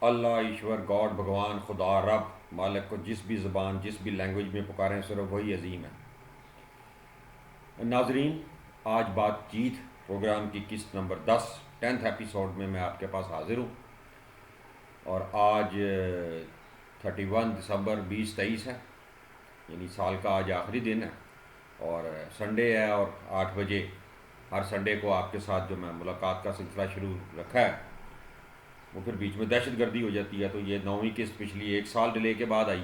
अल्लाह, ईश्वर, God, भगवान, खुदा, रब, मालिक को जिस भी ज़बान जिस भी लैंग्वेज में पुकारें सिर्फ वही अजीम है। नाजरीन, आज बातचीत प्रोग्राम की किस्त नंबर 10 10th एपिसोड में मैं आपके पास हाजिर हूँ। और आज 31 दिसंबर 2023 है, यानी साल का आज आखिरी दिन है और संडे है। और 8 बजे हर संडे को आपके साथ जो मैं मुलाकात का सिलसिला शुरू रखा है, वो फिर बीच में दहशत गर्दी हो जाती है। तो ये 9वीं किस्त पिछली 1 साल डिले के बाद आई,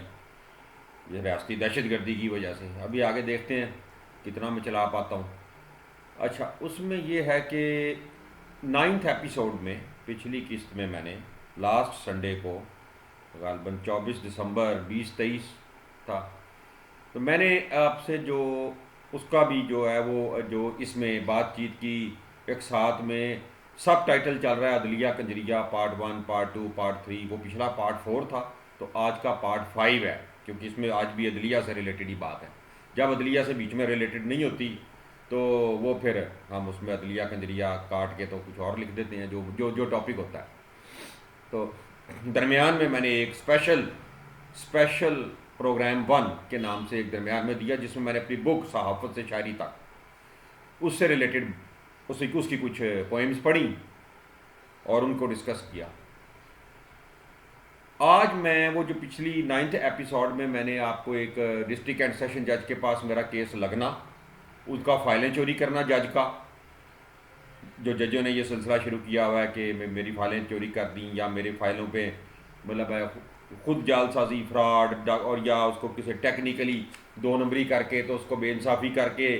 ये रियासती दहशत गर्दी की वजह से। अभी आगे देखते हैं कितना मैं चला पाता हूँ। अच्छा, उसमें ये है कि 9th एपिसोड में, पिछली किस्त में मैंने लास्ट संडे को गालबन 24 दिसंबर 2023 था, तो मैंने आपसे जो उसका भी जो है वो जो इसमें बातचीत की एक साथ में सब टाइटल चल रहा है अदलिया कंजरिया पार्ट 1, पार्ट 2, पार्ट 3। वो पिछला पार्ट 4 था, तो आज का पार्ट 5 है, क्योंकि इसमें आज भी अदलिया से रिलेटेड ही बात है। जब अदलिया से बीच में रिलेटेड नहीं होती तो वो फिर हम उसमें अदलिया कंजरिया काट के तो कुछ और लिख देते हैं जो जो जो टॉपिक होता है। तो दरमियान में मैंने एक स्पेशल प्रोग्राम 1 के नाम से एक दरमियान में दिया, जिसमें मैंने अपनी बुक सहाफ़त से शायरी तक उससे रिलेटेड उसकी कुछ पोएम्स पढ़ी और उनको डिस्कस किया। आज मैं वो जो पिछली 9th एपिसोड में मैंने आपको एक डिस्ट्रिक्ट एंड सेशन जज के पास मेरा केस लगना, उसका फाइलें चोरी करना जज का, जो जजों ने ये सिलसिला शुरू किया हुआ है कि मेरी फाइलें चोरी कर दी या मेरे फाइलों पे मतलब खुद जालसाजी फ्रॉड और या उसको किसी टेक्निकली 2 नंबरी करके तो उसको बेइंसाफ़ी करके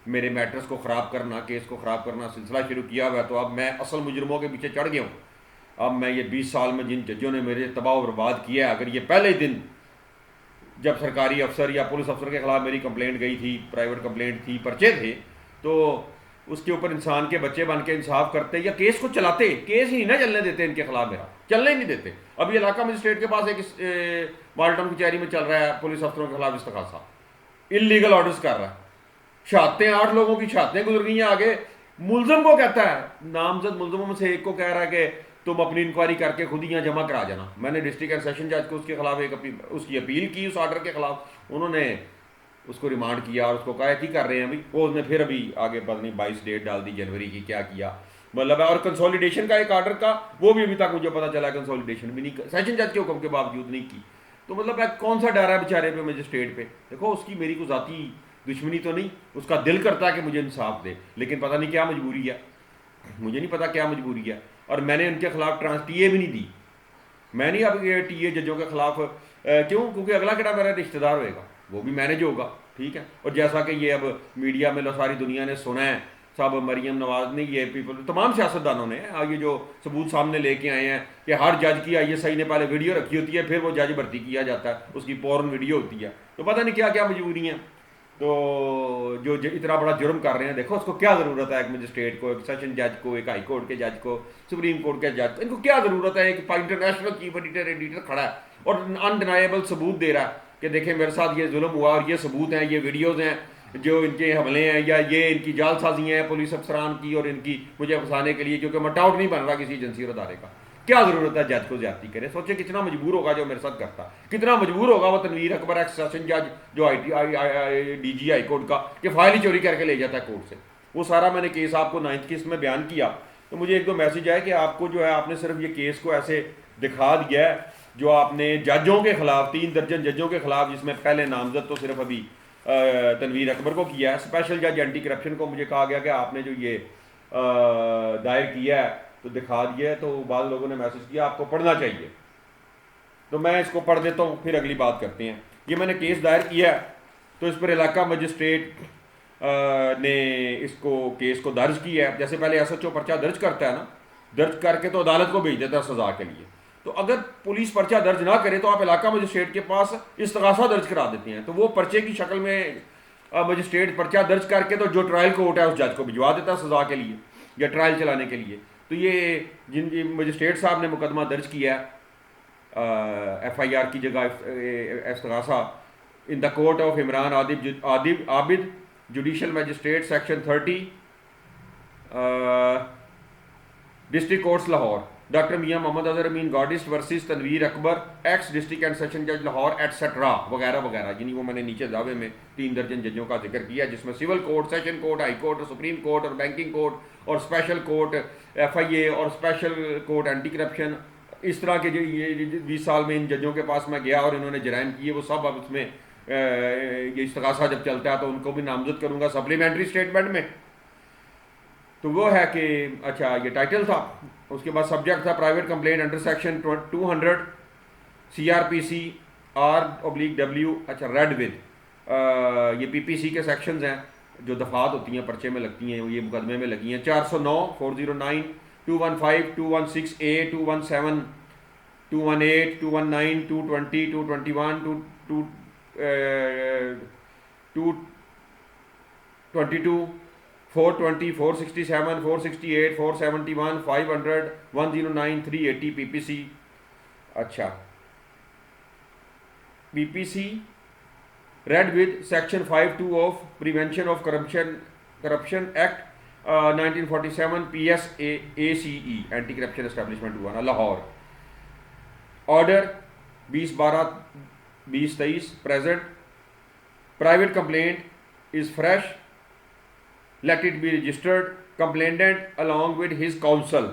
मेरे मैटर्स को ख़राब करना, केस को ख़राब करना सिलसिला शुरू किया हुआ है। तो अब मैं असल मुजरमों के पीछे चढ़ गया हूँ। अब मैं ये 20 साल में जिन जजों ने मेरे तबाह बर्बाद किया है, अगर ये पहले दिन जब सरकारी अफसर या पुलिस अफसर के ख़िलाफ़ मेरी कंप्लेंट गई थी, प्राइवेट कंप्लेंट थी, पर्चे थे, तो उसके ऊपर इंसान के बच्चे बन के इंसाफ करते या केस को चलाते, केस ही ना चलने देते इनके खिलाफ, मेरा चलने ही नहीं देते। अब ये इलाका मजिस्ट्रेट के पास एक माल्टन कचहरी में चल रहा है पुलिस अफसरों के खिलाफ इस्तगासा, इलीगल ऑर्डर्स कर रहा है। शहादतें 8 लोगों की शहादतें गुजर गई हैं। आगे मुलजम को कहता है, नामजद मुलजमों में से एक को कह रहा है कि तुम अपनी इंक्वायरी करके खुद ही यहाँ जमा करा जाना। मैंने डिस्ट्रिक्ट एंड सेशन जज को उसके खिलाफ उसकी अपील की उस ऑर्डर के खिलाफ। उन्होंने उसको रिमांड किया और उसको कहा कि कर रहे हैं अभी, वो उसने फिर अभी आगे पता नहीं 22 डेट डाल दी जनवरी की, क्या किया मतलब है। और कंसोलिडेशन का एक ऑर्डर का, वो भी अभी तक मुझे पता चला कंसोलिडेशन भी नहीं, सेशन जज के हुक्म के बावजूद नहीं की। तो मतलब है कौन सा डर है बेचारे पे, मजिस्ट्रेट पे। देखो उसकी मेरी को ज़ाती दुश्मनी तो नहीं, उसका दिल करता है कि मुझे इंसाफ दे, लेकिन पता नहीं क्या मजबूरी है, मुझे नहीं पता क्या मजबूरी है। और मैंने उनके खिलाफ टीए भी नहीं दी। मैं नहीं अब ये टीए जजों के खिलाफ क्यों, क्योंकि अगला किड़ा मेरा रिश्तेदार होएगा, वो भी मैनेज होगा, ठीक है। और जैसा कि ये अब मीडिया में सारी दुनिया ने सुना है, सब मरीम नवाज ने, ये पीपल, तमाम सियासतदानों ने ये जो सबूत सामने लेके आए हैं कि हर जज की ISI ने पहले वीडियो रखी होती है, फिर वो जज भर्ती किया जाता है, उसकी पोर्न वीडियो होती है। तो पता नहीं क्या क्या मजबूरी हैं। तो जो इतना बड़ा जुर्म कर रहे हैं, देखो उसको क्या ज़रूरत है, एक मजिस्ट्रेट को, एक सेशन जज को, एक हाई कोर्ट के जज को, सुप्रीम कोर्ट के जज को, इनको क्या ज़रूरत है। एक इंटरनेशनल चीफ एडिटर खड़ा है और अनडिनाइबल सबूत दे रहा है कि देखें मेरे साथ ये जुल्म हुआ और ये सबूत हैं, ये वीडियोज़ हैं जो इनके हमले हैं या ये इनकी जालसाजियाँ हैं पुलिस अफसरान की और इनकी मुझे फंसाने के लिए, क्योंकि मैं टाउट नहीं बन रहा किसी एजेंसी और अदारे का। क्या ज़रूरत है जज को ज्यादती करे। सोचे कितना मजबूर होगा जो मेरे साथ करता, कितना मजबूर होगा वो तनवीर अकबर एक्स सेशन जज जो DG हाई कोर्ट का, कि फाइल ही चोरी करके ले जाता है कोर्ट से। वो सारा मैंने केस आपको 9th किस्त में बयान किया। तो मुझे एक दो मैसेज आया कि आपको जो है आपने सिर्फ ये केस को ऐसे दिखा दिया है जो आपने जजों के खिलाफ, 3 दर्जन जजों के खिलाफ, जिसमें पहले नामजद तो सिर्फ अभी तनवीर अकबर को किया है, स्पेशल जज एंटी करप्शन को मुझे कहा गया कि आपने जो ये दायर किया है तो दिखा दिया। तो बाद लोगों ने मैसेज किया आपको पढ़ना चाहिए, तो मैं इसको पढ़ देता हूँ, फिर अगली बात करते हैं। ये मैंने केस दायर किया है, तो इस पर इलाका मजिस्ट्रेट ने इसको केस को दर्ज किया है। जैसे पहले SHO पर्चा दर्ज करता है ना, दर्ज करके तो अदालत को भेज देता है सजा के लिए। तो अगर पुलिस पर्चा दर्ज ना करे तो आप इलाका मजिस्ट्रेट के पास इस्तगासा दर्ज करा देते हैं, तो वो पर्चे की शक्ल में मजिस्ट्रेट पर्चा दर्ज करके तो जो ट्रायल कोर्ट है उस जज को भिजवा देता है सजा के लिए या ट्रायल चलाने के लिए। तो ये जिन मजिस्ट्रेट साहब ने मुकदमा दर्ज किया FIR की जगह इस्तगासा in the court of Imran Abid judicial magistrate section 30 district courts Lahore, doctor Mian Mohammad Azhar Amin godist versus Tanveer Akbar ex district and session जज लाहौर एटसेट्रा वगैरह वगैरह, यानी वो मैंने नीचे दावे में 3 दर्जन जजों का जिक्र किया, जिसमें civil court, session court, high court और सुप्रीम कोर्ट और बैंकिंग कोर्ट और स्पेशल कोर्ट FIA और स्पेशल कोर्ट एंटी करप्शन, इस तरह के जो ये 20 साल में इन जजों के पास मैं गया और इन्होंने जराइम किए वो सब अब इसमें ये इस्तगासा जब चलता है तो उनको भी नामजद करूँगा सप्लीमेंट्री स्टेटमेंट में। तो वो है कि अच्छा ये टाइटल था। उसके बाद सब्जेक्ट था private complaint under section 200 CRPC R/W, अच्छा रेड विद, ये PPC के सेक्शंस हैं जो दफात होती हैं पर्चे में लगती हैं, ये मुकदमे में लगी हैं। 409, 409, 215, 216A, 217, 218, 219, 220, 221, 222, 420, 467, 468, 471, 500, 109, 380 PPC। अच्छा PPC read with section 52 of prevention of corruption act 1947 PSACE anti corruption establishment हुआ ना Lahore. Order 20/12/2023 present. Private complaint is fresh, let it be registered, complainant along with his counsel.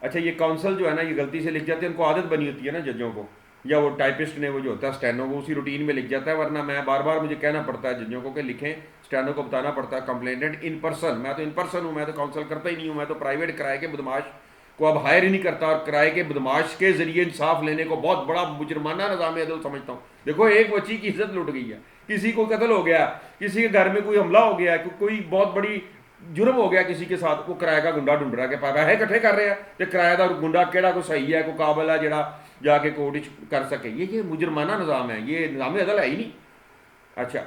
अच्छा ये काउंसल जो है ना ये गलती से लिख जाते हैं, उनको आदत बनी होती है ना जजों को, या वो टाइपिस्ट ने वो जो होता है स्टेनो वो उसी रूटीन में लिख जाता है, वरना मैं बार बार मुझे कहना पड़ता है जजों को कि लिखें, स्टेनो को बताना पड़ता है कंप्लेनेंट इन पर्सन। मैं तो इन पर्सन हूँ, मैं तो काउंसल करता ही नहीं हूँ, मैं तो प्राइवेट किराए के बदमाश को अब हायर ही नहीं करता, और किराए के बदमाश के जरिए इंसाफ लेने को बहुत बड़ा मुजरमाना निज़ाम अदल समझता हूँ। देखो एक बच्ची की इज्जत लुट गई है, किसी को कत्ल हो गया, किसी के घर में कोई हमला हो गया, कोई बहुत बड़ी जुर्म हो गया किसी के साथ, वो किराए का गुंडा ढूंढ रहा है कि पैसे इकट्ठे कर रहे हैं कि किराएदार गुंडा केड़ा को सही है, को काबिल है जरा जाके कोर्ट कर सके। ये मुजरमाना निज़ाम है, ये निज़ाम अदल है ही नहीं। अच्छा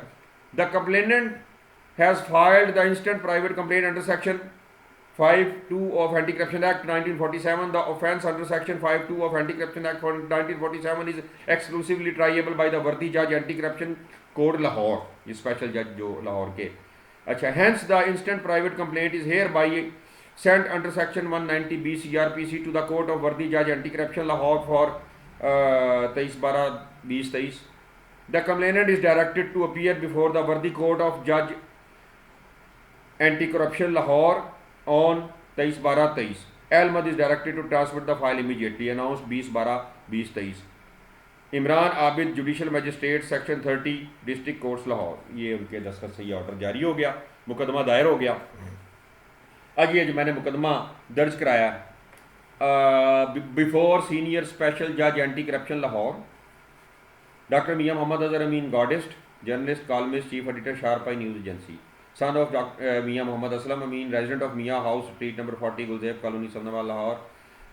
the complainant has filed the instant private complaint under section 52 of Anti-Corruption Act 1947. The offence under section 52 of Anti-Corruption Act 1947 is exclusively triable by the worthy judge Anti-Corruption Court Lahore, ये स्पेशल जज जो लाहौर के। अच्छा hence the instant private complaint is hereby sent under section 190B CRPC to the court of worthy judge Anti-Corruption Lahore for 23/12/2023. The complainant is directed to appear before the worthy court of judge Anti-Corruption Lahore on 23/12/23. Ahmed is directed to transmit the file immediately. Announced 20/12/2023. Imran Abid judicial magistrate section 30 district courts Lahore, ये उनके दस्तखत से ये order जारी हो गया, मुकदमा दायर हो गया। आज ये जो मैंने मुकदमा दर्ज कराया बिफोर सीनियर स्पेशल जज anti corruption Lahore doctor Mian Mohammad Azhar Amin godist, journalist, columnist, chief editor Sharpai news agency, son of Mian Mohammad Aslam Amin, resident of Mian house street number 40 Gulzeb colony Sanwal Lahore.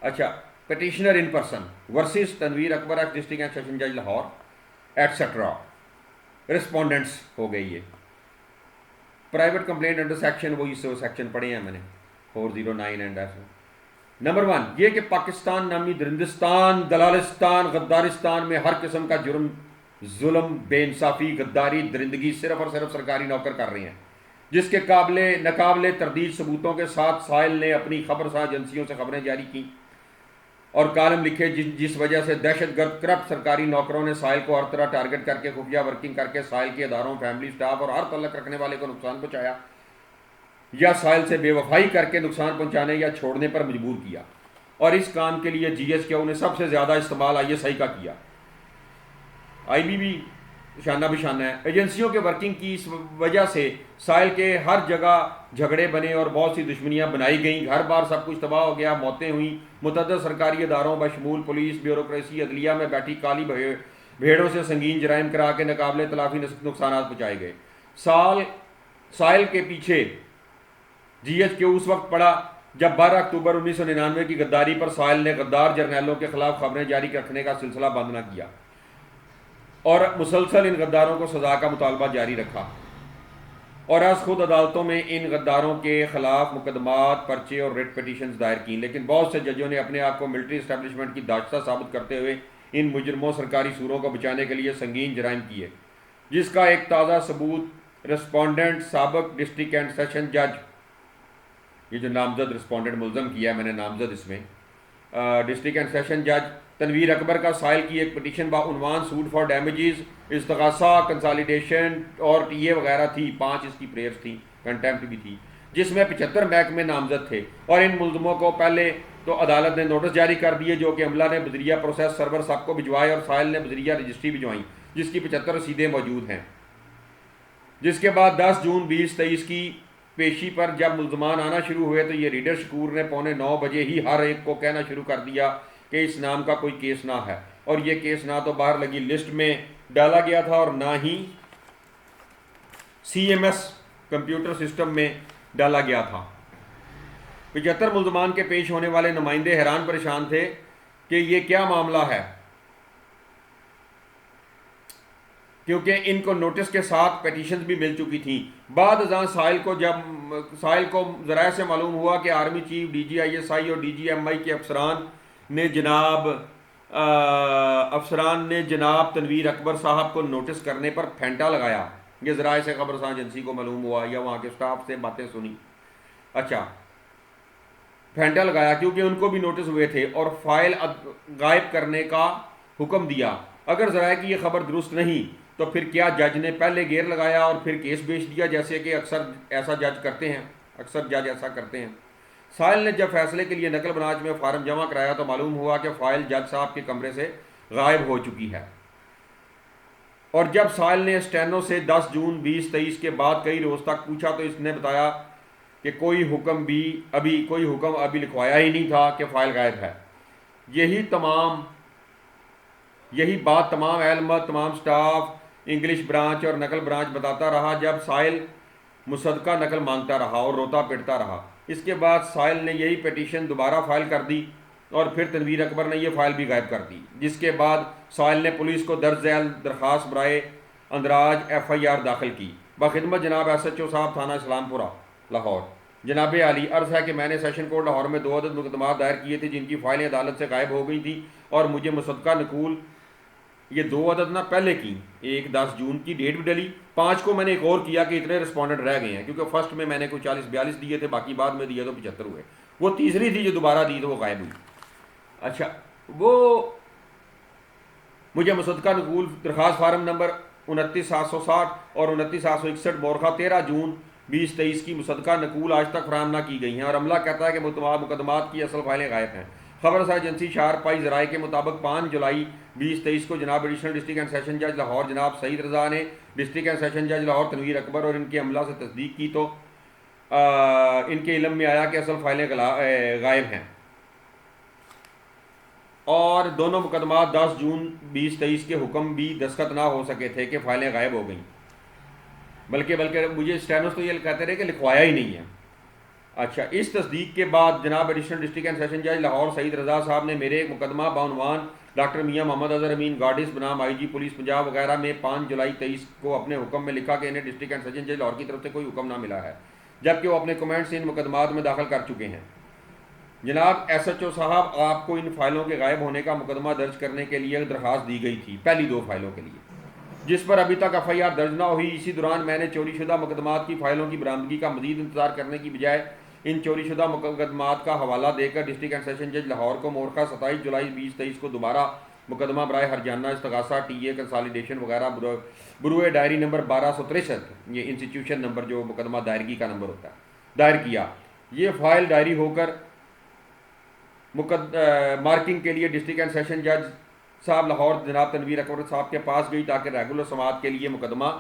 अच्छा petitioner in person versus Tanveer Akbar ex district and session जज लाहौर एटसेट्रा। रिस्पोंडेंट्स हो गई ये private complaint under section, वही section पढ़े हैं मैंने 409 and number 1 ये कि पाकिस्तान नामी दरिंदिस्तान, दलालिस्तान, गद्दारिस्तान में हर किस्म का जुर्म, जुल्म, बेइंसाफ़ी, गद्दारी, दरिंदगी सिर्फ और सिर्फ सरकारी नौकर कर रहे हैं, जिसके नाकाबिले तरदीद सबूतों के साथ साहिल ने अपनी खबरसार एजेंसियों से खबरें जारी की और कालम लिखे जिस वजह से दहशतगर्द करप्ट सरकारी नौकरों ने साहिल को हर तरह टारगेट करके खुफिया वर्किंग करके साहिल के इदारों, फैमिली, स्टाफ और हर तल्लक रखने वाले को नुकसान पहुँचाया या साहिल से बेवफाई करके नुकसान पहुँचाने या छोड़ने पर मजबूर किया। और इस काम के लिए GSQ ने सबसे ज़्यादा इस्तेमाल ISI का किया। IB भी शाना बिशाना है। एजेंसियों के वर्किंग की इस वजह से साहिल के हर जगह झगड़े बने और बहुत सी दुश्मनियां बनाई गईं, घर बार सब कुछ तबाह हो गया, मौतें हुई, मुतअद्दिद सरकारी इदारों बशमूल पुलिस, ब्यूरोक्रेसी, अदलिया में बैठी काली भेड़ों से संगीन जराइम करा के नाकाबिले तलाफी नुकसान पहुँचाए गए। साहिल के पीछे GSQ उस वक्त पड़ा जब 12 अक्टूबर 1999 की गद्दारी पर साहिल ने गद्दार जर्नैलों के खिलाफ खबरें जारी रखने का सिलसिला बंद न किया और मुसलसल इन गद्दारों को सज़ा का मुतालबा जारी रखा और आज खुद अदालतों में इन गद्दारों के खिलाफ मुकदमात, पर्चे और रेट पटिशन्स दायर की। लेकिन बहुत से जजों ने अपने आप को मिलिट्री इस्टेब्लिशमेंट की दाश्ता साबित करते हुए इन मुजरमों, सरकारी सूरों को बचाने के लिए संगीन जराइम किए, जिसका एक ताज़ा सबूत रिस्पोंडेंट साबिक डिस्ट्रिक्ट एंड सेशन जज, ये जो नामजद रिस्पोंडेंट मुलजम किया है मैंने नामजद इसमें, डिस्ट्रिक्ट एंड सेशन जज तनवीर अकबर का साइल की एक पटिशन बाउनवान सूट फॉर डैमेजेस, इस्तगासा, कंसालिडेशन और टीए वगैरह थी। 5 इसकी प्रेयर्स थी, कंटेम्प्ट भी थी, जिसमें 75 महकमे नामजद थे। और इन मुलजमों को पहले तो अदालत ने नोटिस जारी कर दिए, जो कि अमला ने बजरिया प्रोसेस सर्वर सबको भिजवाए और साहिल ने बजरिया रजिस्ट्री भिजवाई, जिसकी 75 रसीदें मौजूद हैं। जिसके बाद 10 जून 2023 की पेशी पर जब मुलजमान आना शुरू हुए तो ये रीडर शकूर ने 8:45 बजे ही हर एक को कहना शुरू कर दिया कि इस नाम का कोई केस ना है, और ये केस ना तो बाहर लगी लिस्ट में डाला गया था और ना ही CMS कंप्यूटर सिस्टम में डाला गया था। 75 मुलजमान के पेश होने वाले नुमाइंदे हैरान परेशान थे कि ये क्या मामला है, क्योंकि इनको नोटिस के साथ पिटीशन भी मिल चुकी थी। बाद अज़ां साहिल को ज़राए से मालूम हुआ कि आर्मी चीफ, DGISI और DGMI के अफसरान ने जनाब तनवीर अकबर साहब को नोटिस करने पर फेंटा लगाया। ये ज़राए से खबरसां एजेंसी को मालूम हुआ या वहाँ के स्टाफ से बातें सुनी। अच्छा, फेंटा लगाया क्योंकि उनको भी नोटिस हुए थे और फाइल गायब करने का हुक्म दिया। अगर ज़राए की ये खबर दुरुस्त नहीं तो फिर क्या जज ने पहले गेर लगाया और फिर केस बेच दिया, जैसे कि अक्सर जज ऐसा करते हैं। साहिल ने जब फैसले के लिए नकल बनाज में फार्म जमा कराया तो मालूम हुआ कि फ़ाइल जज साहब के कमरे से गायब हो चुकी है। और जब साहिल ने स्टेनो से 10 जून 2023 के बाद कई रोज़ तक पूछा तो इसने बताया कि कोई हुक्म अभी लिखवाया ही नहीं था कि फ़ाइल गायब है। यही बात तमाम एहलमत, तमाम स्टाफ, इंग्लिश ब्रांच और नकल ब्रांच बताता रहा जब साहिल मुसद्दका नकल मांगता रहा और रोता पिटता रहा। इसके बाद साहिल ने यही पिटीशन दोबारा फाइल कर दी और फिर तनवीर अकबर ने यह फाइल भी गायब कर दी, जिसके बाद साहिल ने पुलिस को दर्ज झैल दरख्वास्त बराए अंदराज FIR दाखिल की। बखिदमत जनाब SHO साहब थाना इस्लामपुरा लाहौर। जनाब आली, अर्ज़ है कि मैंने सेशन कोर्ट लाहौर में 2 अदद मुकदमा दायर किए थे जिनकी फाइलें अदालत से गायब हो गई थी और मुझे मुसद्दका नकूल ये 2 अदद ना पहले की, एक 10 जून की डेट भी डली, 5 को मैंने एक और किया कि इतने रिस्पॉन्डेंट रह गए हैं, क्योंकि फर्स्ट में मैंने कोई 40-42 दिए थे, बाकी बाद में दिए तो 75 हुए। वो तीसरी थी जो दोबारा दी तो वो गायब हुई। अच्छा, वो मुझे मुसद्दका नकूल दरख्वास्त फार्म नंबर 29,760 और 29,761 बोरखा 13 जून 2023 की मुसद्दका नकूल आज तक फराहम ना की गई हैं और अमला कहता है कि मुकदमात की असल फाइलें गायब हैं। खबर एजेंसी शारप आई ज़राए के मुताबिक 5 जुलाई 2023 को जनाब एडिशनल डिस्ट्रिक्ट एंड सेशन जज लाहौर जनाब सईद रज़ा ने डिस्ट्रिक्ट एंड सेशन जज लाहौर तनवीर अकबर और इनके अमला से तस्दीक की तो इनके इल्म में आया कि असल फाइलें गायब हैं और दोनों मुकदमात 10 जून 2023 के हुक्म भी दस्तखत ना हो सके थे कि फाइलें गायब हो गई, बल्कि मुझे स्टेनोस तो ये कहते रहे कि लिखवाया ही नहीं है। अच्छा, इस तस्दीक के बाद जनाब एडिशनल डिस्ट्रिक्ट एंड सेशन जज लाहौर सईद रज़ा साहब ने मेरे एक मुकदमा बाउनवान डॉक्टर मियाँ मोहम्मद अज़हर अमीन गार्डिस बनाम IG पुलिस पंजाब वगैरह में 5 जुलाई 23 को अपने हुक्म में लिखा कि इन्हें डिस्ट्रिक्ट एंड सेशन जज लाहौर की तरफ से कोई हुक्म ना मिला है, जबकि वो अपने कमेंट्स इन मुकदमात में दाखिल कर चुके हैं। जनाब SHO साहब, आपको इन फाइलों के गायब होने का मुकदमा दर्ज करने के लिए दरख्वास्त दी गई थी पहली 2 फाइलों के लिए, जिस पर अभी तक FIR दर्ज ना हुई। इसी दौरान मैंने चोरीशुदा मुकदमात की फाइलों की बरामदगी का मजीद इंतजार करने की बजाय इन चोरीशुदा मुकदमात का हवाला देकर डिस्ट्रिक्ट एंड सेशन जज लाहौर को मोरखा 27 जुलाई 2023 को दोबारा मुकदमा बराए हरजाना, इस्तगासा, टीए, कंसालिडेशन वगैरह बुरुए डायरी नंबर 1263, ये इंस्टीट्यूशन नंबर जो मुकदमा दायरगी का नंबर होता है, दायर किया। ये फाइल डायरी होकर मार्किंग के लिए डिस्ट्रिक्ट एंड सेशन जज साहब लाहौर जनाब तनवीर अकबर साहब के पास गई ताकि रेगुलर समाअत के लिए मुकदमा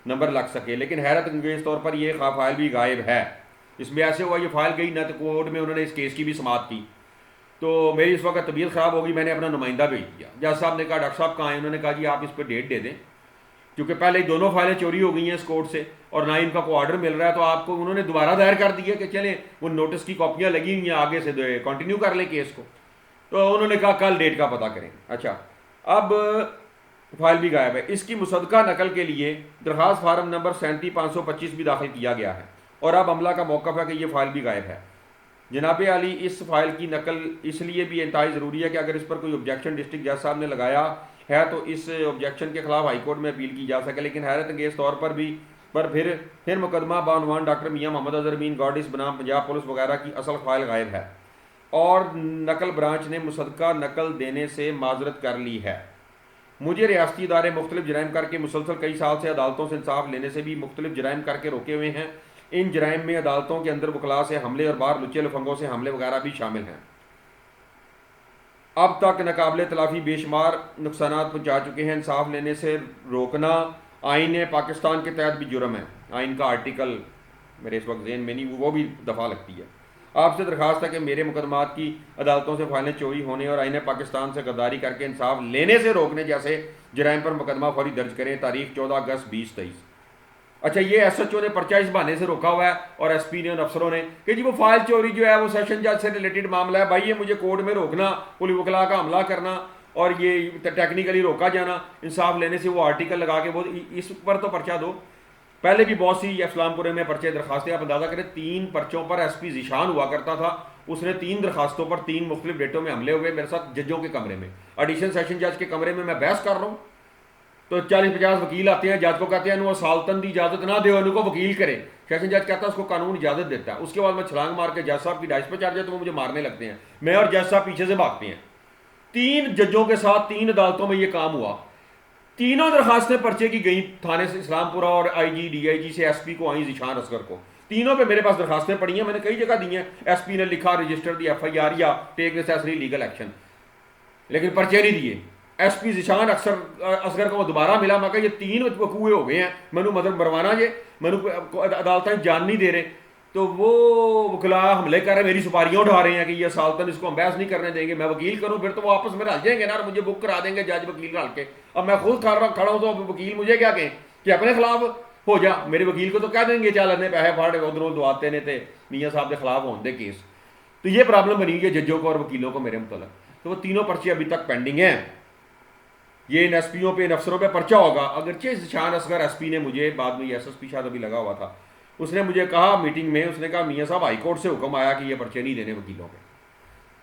नंबर लग सके, लेकिन हैरत अंगेज़ तौर पर यह फाइल भी गायब है। इसमें ऐसे हुआ ये फाइल गई न तो कोर्ट में उन्होंने इस केस की भी समाअत की, तो मेरी इस वक्त तबीयत ख़राब होगी, मैंने अपना नुमाइंदा भेज दिया। जज साहब ने कहा डॉक्टर साहब कहाँ हैं, उन्होंने कहा जी आप इस पर डेट दे दें, क्योंकि पहले ही दोनों फाइलें चोरी हो गई हैं इस कोर्ट से और ना इनका कोई ऑर्डर मिल रहा है, तो आपको उन्होंने दोबारा दायर कर दिया कि चलें वो नोटिस की कॉपियाँ लगी हुई हैं, आगे से कंटिन्यू कर लें केस को। तो उन्होंने कहा कल डेट का पता करें। अच्छा, अब फाइल भी गायब है। इसकी मुसद्दका नकल के लिए दरख्वास्त फार्म नंबर 37,525 भी दाखिल किया गया है और अब अमला का मौक़िफ़ है कि ये फ़ाइल भी गायब है। जनाब आली, इस फाइल की नकल इसलिए भी इंतहाई ज़रूरी है कि अगर इस पर कोई ऑब्जेक्शन डिस्ट्रिक्ट जज साहब ने लगाया है तो इस ऑब्जेक्शन के खिलाफ हाई कोर्ट में अपील की जा सके, लेकिन हैरत अंगेज़ तौर पर फिर मुकदमा बानवान डॉक्टर मियाँ मोहम्मद अज़हर अमीन गार्डिस बनाम पंजाब पुलिस वगैरह की असल फाइल गायब है और नकल ब्रांच ने मुसद्दका नकल देने से माजरत कर ली है। मुझे रियासती इदारे मुख्तलिफ जराइम करके मुसलसल कई साल से अदालतों से इंसाफ लेने से भी मुख्तलिफ जराइम करके रोके हुए हैं। इन जराइम में अदालतों के अंदर वकला से हमले और बाहर लुच्चे लफंगों से हमले वगैरह भी शामिल हैं। अब तक नाकाबिले तलाफी बेशुमार नुकसान पहुँचा चुके हैं। इंसाफ लेने से रोकना आइन पाकिस्तान के तहत भी जुर्म है। आइन का आर्टिकल मेरे इस वक्त जेहन में नहीं, वो भी दफ़ा लगती है। आपसे दरख्वास्त है कि मेरे मुकदमात की अदालतों से फाइलें चोरी होने और आइन पाकिस्तान से गद्दारी करके इंसाफ लेने से रोकने जैसे जराइम पर मुकदमा फौरी दर्ज करें। तारीख 14 अगस्त 2023। अच्छा, ये SHO ने पर्चा इस बहाने से रोका हुआ है और SP ने, अफसरों ने, कि जी वो फाइल चोरी जो है वो सेशन जज से रिलेटेड मामला है। भाई ये मुझे कोर्ट में रोकना, पुलिस वकला का हमला करना और ये टेक्निकली रोका जाना, इंसाफ लेने से वो आर्टिकल लगा के वो इस पर तो पर्चा दो। पहले भी बहुत सी इस्लामपुर में पर्चे दरखास्तें, आप अंदाजा करें 3 पर्चों पर SP ज़ीशान हुआ करता था। उसने 3 दरखास्तों पर 3 मुख्तलिफ डेटों में हमले हुए मेरे साथ जजों के कमरे में, एडिशनल सेशन जज के कमरे में मैं बहस कर रहा हूँ तो 40-50 वकील आते हैं, जज को कहते हैं वो सालतन की इजाज़त ना दे, उनको वकील करे। सेशन जज कहता है उसको कानून इजाज़त देता है। उसके बाद मैं छलांग मार के जज साहब की डाइस पर चढ़ जाए तो वो मुझे मारने लगते हैं, मैं और जज साहब पीछे से भागते हैं। 3 जजों के साथ 3 अदालतों में ये काम हुआ। तीनों दरखास्तें पर्चे की गई थाने से इस्लामपुरा और IG DIG से SP को आई ज़ीशान असगर को। तीनों पे मेरे पास दरखास्तें पड़ी हैं, मैंने कई जगह दी हैं। SP ने लिखा रजिस्टर दी FIR या टेक नेसेसरी लीगल एक्शन, लेकिन पर्चे नहीं दिए। SP ज़ीशान असगर को दोबारा मिला, मैं कहा ये 3 वकूए हो गए हैं, मैनू मतलब मरवाना जे, मैनू अदालतें जान नहीं दे रहे। तो वो वकला हमले कर रहे, मेरी सुपारियाँ उठा रहे हैं कि ये सालतन इसको हम बहस नहीं करने देंगे, मैं वकील करूँ फिर तो वो आपस में रल जाएंगे ना, मुझे बुक करा देंगे जज वकील रल के। अब मैं खुद खड़ा हूँ तो वकील मुझे क्या कहें कि अपने खिलाफ हो जा। मेरे वकील को तो कह देंगे चल अन्य पैसे फाड़े उधरों दुआते ने ते मियाँ साहब के खिलाफ होने दे केस। तो ये प्रॉब्लम बनी हुई है जजों को और वकीलों को मेरे मुतल्लिक। तो वो तीनों पर्चे अभी तक पेंडिंग हैं। ये इन SPओं पे, इन अफसरों पे पर्चा होगा। अगरचे ज़ीशान असगर SP ने मुझे, बाद में SSP शायद अभी लगा हुआ था, उसने मुझे कहा मीटिंग में, उसने कहा मियाँ साहब हाईकोर्ट से हुक्म आया कि ये पर्चे नहीं देने वकीलों के।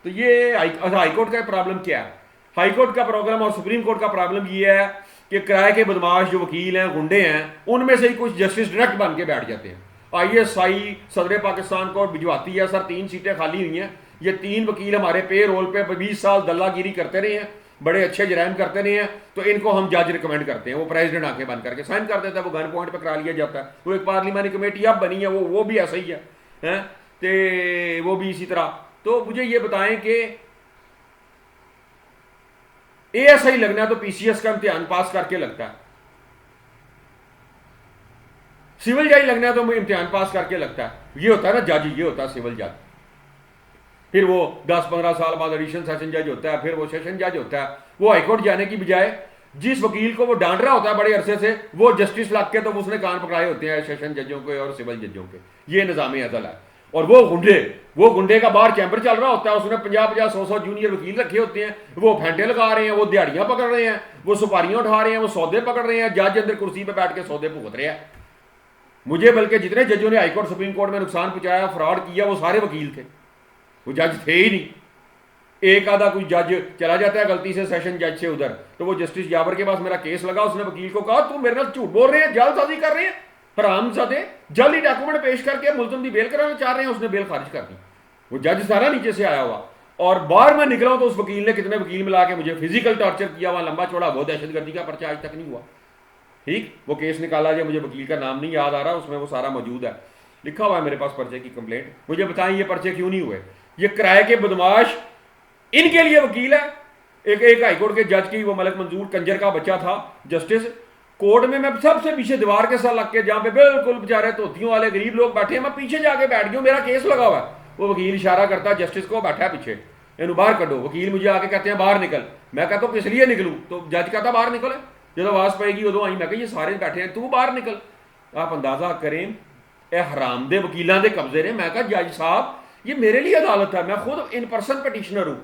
तो ये हाईकोर्ट का प्रॉब्लम क्या है? हाईकोर्ट का प्रॉब्लम और सुप्रीम कोर्ट का प्रॉब्लम ये है कि किराए के बदमाश जो वकील हैं, गुंडे हैं, उनमें से ही कुछ जस्टिस डायरेक्ट बन के बैठ जाते हैं। ISI सदर पाकिस्तान को भिजवाती है, सर 3 सीटें खाली हुई हैं, ये 3 वकील हमारे पे रोल पे 20 साल दल्लागिरी करते रहे हैं, बड़े अच्छे जराइम करते नहीं हैं, तो इनको हम जज रिकमेंड करते हैं। वो प्रेसिडेंट आंखें बंद करके साइन कर देता है, वो गन पॉइंट पर करा लिया जाता है। वो एक पार्लिमानी कमेटी अब बनी है, वो भी ऐसा ही है तो वो भी इसी तरह। तो मुझे ये बताएं कि ASI लगना है तो PCS का इम्तिहान पास करके लगता है, सिविल जज लगना है तो इम्तिहान पास करके लगता है। ये होता है ना जज, ये होता है सिविल जज। फिर वो 10-15 साल बाद एडिशनल सेशन जज होता है, फिर वो सेशन जज होता है। वो हाईकोर्ट जाने की बजाय जिस वकील को वो डांट रहा होता है बड़े अरसे से, वो जस्टिस लग के तो उसने कान पकड़ाए होते हैं सेशन जजों के और सिविल जजों के। ये निज़ाम अदल है। और वो गुंडे का बाहर चैम्बर चल रहा होता है, उसने 50-50, 100-100 जूनियर वकील रखे होते हैं, वो फेंटे लगा रहे हैं, वो दिहाड़ियां पकड़ रहे हैं, वो सुपारियां उठा रहे हैं, वो सौदे पकड़ रहे हैं, जज अंदर कुर्सी पर बैठ के सौदे भुगत रहे हैं। मुझे बल्कि जितने जजों ने हाईकोर्ट सुप्रीम कोर्ट में नुकसान पहुंचाया, फ्रॉड किया, वो सारे वकील थे, वो जज थे ही नहीं। एक आधा कोई जज चला जाता है गलती से सेशन जज से उधर, तो वो जस्टिस जाबर के पास मेरा केस लगा, उसने वकील को कहा तुम मेरे साथ झूठ बोल रहे हैं, जालसाजी कर रहे हैं, हरामजादे, जल्दी डॉक्यूमेंट पेश करके मुल्ज़िम की बेल कराना चाह रहे हैं। उसने बेल खारिज कर दी। वो जज सारा नीचे से आया हुआ। और बाहर मैं निकला हूं तो उस वकील ने कितने वकील मिला के मुझे फिजिकल टॉर्चर किया हुआ, लंबा चौड़ा, वो दहशतगर्दी का पर्चा आज तक नहीं हुआ। ठीक, वो केस निकाला जाए, मुझे वकील का नाम नहीं याद आ रहा, उसमें वो सारा मौजूद है, लिखा हुआ है मेरे पास पर्चे की कंप्लेंट। मुझे बताएं ये पर्चे क्यों नहीं हुए? ये किराए के बदमाश इनके लिए वकील है। एक हाईकोर्ट के जज की, वो मलिक मंजूर कंजर का बच्चा था जस्टिस, कोर्ट में मैं सबसे पीछे दीवार के साथ लग के, जहां पे बिल्कुल बेचारे धोतियों वाले गरीब लोग बैठे हैं, मैं पीछे जाके बैठ गया, मेरा केस लगा हुआ है। वो वकील इशारा करता जस्टिस को, बैठा है पीछे, इन्हें बाहर कढो। वकील मुझे आके कहते हैं बाहर निकल। मैं कहता हूँ किस लिए निकलूँ? तो जज कहता बाहर निकल, जब आवाज पाएगी उदो आई। मैं कहा ये सारे बैठे हैं, तू बाहर निकल। आप अंदाजा करें ए हराम दे वकीलों के कब्जे ने। मैं कहा जज साहब ये मेरे लिए अदालत है, मैं खुद इन पर्सन पटिशनर हूं,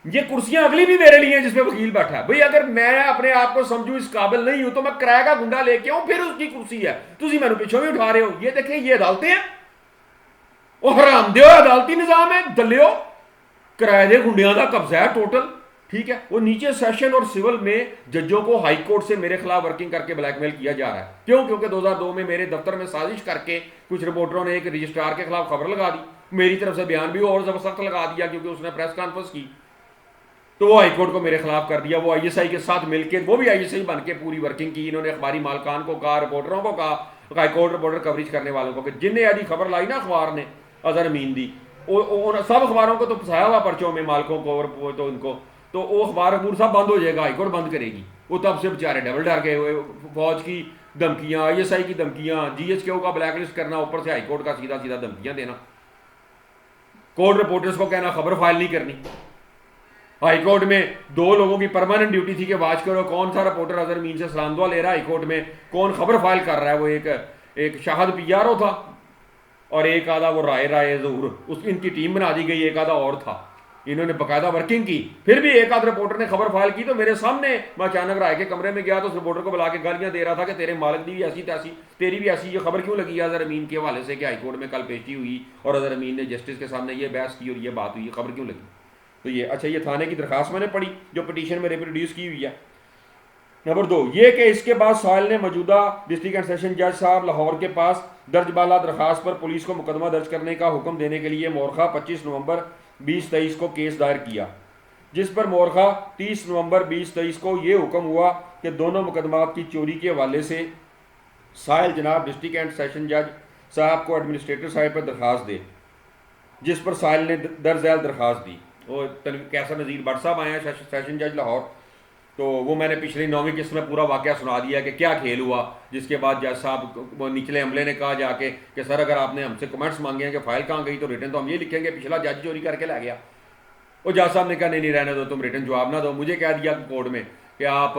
ये कुर्सियां अगली भी मेरे लिए हैं जिसपे वकील बैठा है। भाई अगर मैं अपने आप को समझू इस काबिल नहीं हूं तो मैं किराए का गुंडा लेके आऊं, फिर उसकी कुर्सी है, तुम मैंने पिछों भी उठा रहे हो। ये देखें, ये अदालतें हैं, वो हराम दे अदालती निजाम है, दलियो किराए दे गुंडियां का कब्जा है टोटल। ठीक है, वो नीचे सेशन और सिविल में जजों को हाई कोर्ट से मेरे खिलाफ वर्किंग करके ब्लैकमेल किया जा रहा है। क्यों? क्योंकि 2002 में मेरे दफ्तर में साजिश करके कुछ रिपोर्टरों ने एक रजिस्ट्रार के खिलाफ खबर लगा दी मेरी तरफ से बयान भी और ज़बरदस्त लगा दिया क्योंकि उसने प्रेस कॉन्फ्रेंस की, तो वो हाईकोर्ट को मेरे खिलाफ कर दिया। वो आईएसआई के साथ मिलकर, वो भी आईएसआई बन के पूरी वर्किंग की। इन्होंने अखबारी मालकान को कहा, रिपोर्टरों को कहा, हाईकोर्ट रिपोर्टर कवरेज करने वालों को, कि जिन्हें आदि खबर लाई ना अखबार ने अजहर अमीन दी, सब अखबारों को तो फंसाया हुआ पर्चों में, मालकों को और तो उनको, तो वो अखबार अबूर सब बंद हो जाएगा, हाईकोर्ट बंद करेगी। वो तब से बेचारे डबल डर गए हुए, फौज की धमकियाँ, आईएसआई की धमकियाँ, जीएचक्यू का ब्लैक लिस्ट करना, ऊपर से हाईकोर्ट का सीधा सीधा धमकियाँ देना, कोर्ट रिपोर्टर्स को कहना खबर फाइल नहीं करनी। हाईकोर्ट में 2 लोगों की परमानेंट ड्यूटी थी कि वाच करो कौन सा रिपोर्टर अजहर अमीन से सलाम दुआ ले रहा है हाईकोर्ट में, कौन खबर फाइल कर रहा है। वो एक शाहद पियारो था और एक आधा वो राय जहूर, उस इनकी टीम बना दी गई, एक आधा और था। इन्होंने बाकायदा वर्किंग की। फिर भी एक आध रिपोर्टर ने खबर फाइल की तो मेरे सामने, मैं अचानक राय के कमरे में गया तो उस रिपोर्टर को बुला के गालियां दे रहा था कि तेरे मालिक की भी ऐसी तैसी, तेरी भी ऐसी, ये खबर क्यों लगी अजहर अमीन के हवाले से कि हाईकोर्ट में कल पेशी हुई और अजहर अमीन ने जस्टिस के सामने ये बहस की और ये बात हुई, खबर क्यों लगी। तो ये अच्छा, ये थाने की दरखास्त मैंने पढ़ी जो पिटीशन में रिप्रोड्यूस की हुई है। नंबर 2 ये कि इसके बाद साहिल ने मौजूदा डिस्ट्रिक्ट एंड सेशन जज साहब लाहौर के पास दर्ज बाला दरखास्त पर पुलिस को मुकदमा दर्ज करने का हुक्म देने के लिए मोरखा 25 नवंबर 2023 को केस दायर किया, जिस पर मोरखा 30 नवंबर 2023 को ये हुक्म हुआ कि दोनों मुकदमात की चोरी के हवाले से साहिल जनाब डिस्ट्रिक्ट एंड सेशन जज साहब को एडमिनिस्ट्रेटर साहब पर दरखास्त दे, जिस पर साहिल ने दर्ज दरखास्त दी। वो कैसर नज़ीर भट्ट साहब आए हैं सेशन जज लाहौर, तो वो मैंने पिछली 9वीं किस्त में पूरा वाक़या सुना दिया कि क्या खेल हुआ, जिसके बाद जज साहब वो निचले अमले ने कहा जाके कि सर अगर आपने हमसे कमेंट्स मांगे हैं कि फ़ाइल कहाँ गई तो रिटर्न तो हम ये लिखेंगे पिछला जज चोरी करके ला गया। वो जज साहब ने कहा नहीं रहने दो, तुम रिटर्न जवाब ना दो। मुझे कह दिया कोर्ट में कि आप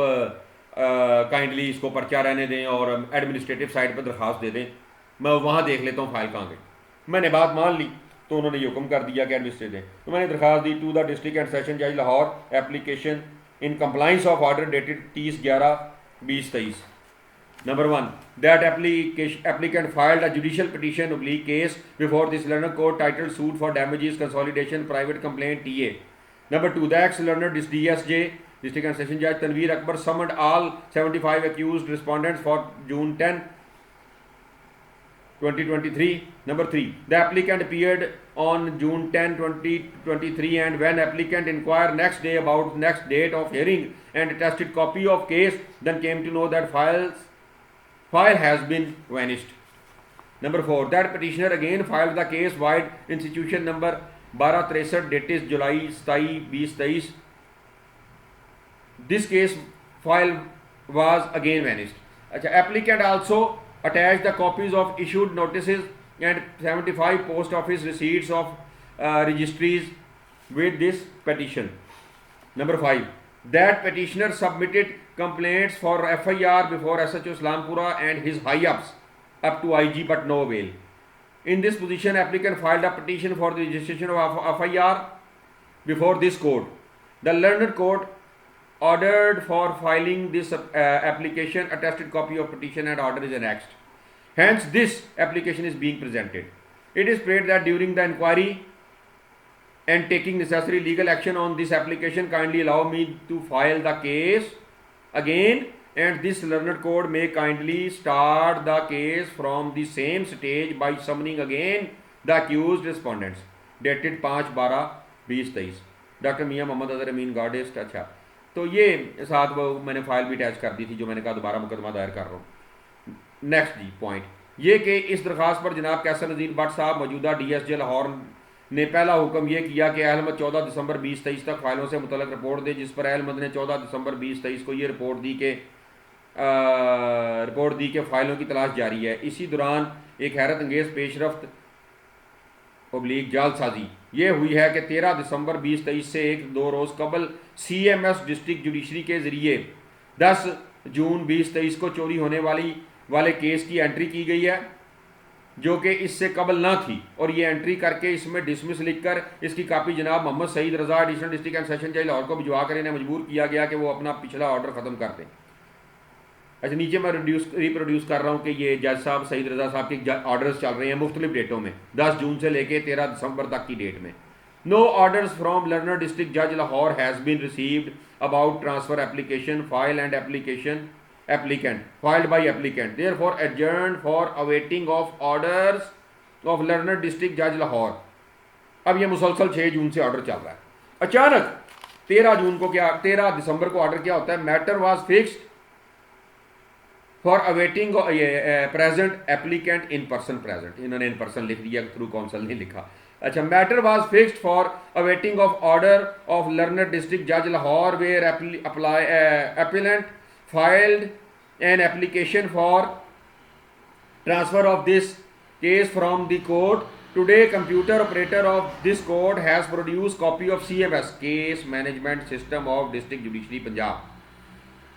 काइंडली इसको पर्चा रहने दें और एडमिनिस्ट्रेटिव साइड पर दरखास्त दे दें, मैं वहाँ देख लेता हूँ फ़ाइल कहाँ गई। मैंने बात मान ली तो उन्होंने ये हुक्म कर दिया कि एडमिनिस्ट्रेटिव दें, तो मैंने दरखास्त दी to the district and session जज Lahore application in compliance of order dated 30/11/2023. Number 1 that applicant filed a judicial petition oblique case before this learner court titled suit for damages consolidation private complaint TA. Number 2 the ex learner DSJ district and session judge Tanveer Akbar summoned all 75 accused respondents for June 10 2023. Number 3 the applicant appeared on June 10 2023 and when applicant inquired next day about next date of hearing and attested copy of case, then came to know that file has been vanished. Number 4 that petitioner again filed the case wide institution number 1263 dated July 27 2023. This case file was again vanished. अच्छा, applicant also attached the copies of issued notices and 75 post office receipts of registries with this petition. Number 5 that petitioner submitted complaints for FIR before SHO Islampura and his high-ups up to IG but no avail. In this position, applicant filed a petition for the registration of FIR before this court. The learned court ordered for filing this application, attested copy of petition and order is annexed. Hence, this application is being presented. It is prayed that during the inquiry and taking necessary legal action on this application, kindly allow me to file the case again, and this learned court may kindly start the case from the same stage by summoning again the accused respondents. Dated 5/12/2023. Doctor मियाँ मोहम्मद अजहर अमीन गार्डिस्ट। अच्छा, तो ये साथ वो मैंने file भी attach कर दी थी जो मैंने कहा दोबारा मुकदमा दायर कर रहा हूँ। नेक्स्ट जी पॉइंट ये कि इस दरखास्त पर जनाब कैसर नज़ीर भट्ट साहब मौजूदा DSJ लाहौर ने पहला हुक्म यह किया कि अहमद 14 दिसंबर 2023 तक फाइलों से मुतल्लिक रिपोर्ट दे, जिस पर अहमद ने 14 दिसंबर 2023 को ये रिपोर्ट दी कि फ़ाइलों की तलाश जारी है। इसी दौरान एक हैरत अंगेज़ पेशरफ्त ओब्लिक जालसाजी ये हुई है कि 13 दिसंबर 2023 से 1-2 रोज़ कबल CMS डिस्ट्रिक्ट जुडिशरी के ज़रिए 10 जून 2023 को चोरी होने वाले केस की एंट्री की गई है, जो कि इससे कबल ना थी, और ये एंट्री करके इसमें डिसमिस लिखकर इसकी कापी जनाब मोहम्मद सईद रज़ा एडिशनल डिस्ट्रिक्ट एंड सेशन जज लाहौर को भिजवा कर इन्हें मजबूर किया गया कि वो अपना पिछला ऑर्डर ख़त्म कर दें। अच्छा, नीचे मैं रिप्रोड्यूस कर रहा हूँ कि ये जज साहब सईद रज़ा साहब के ऑर्डर्स चल रहे हैं मुख्तलिफ डेटों में, 10 जून से लेके 13 दिसंबर तक की डेट में। No orders from learner district जज Lahore has been received about transfer application file and applicant filed by applicant, therefore adjourned for awaiting of orders of learned district judge Lahore. अब ये मुसलसल 6 जून से ऑर्डर चल रहा है। अचानक 13 जून को क्या, 13 दिसंबर को ऑर्डर क्या होता है, matter was fixed for awaiting present applicant in person present. इन्होंने इन पर्सन लिख दिया, थ्रू काउंसिल नहीं लिखा। अच्छा, matter was fixed for awaiting of order of learner district जज Lahore where applicant filed an application for transfer of this case from the court. Today computer operator of this court has produced copy of CMS, case management system of district judiciary Punjab,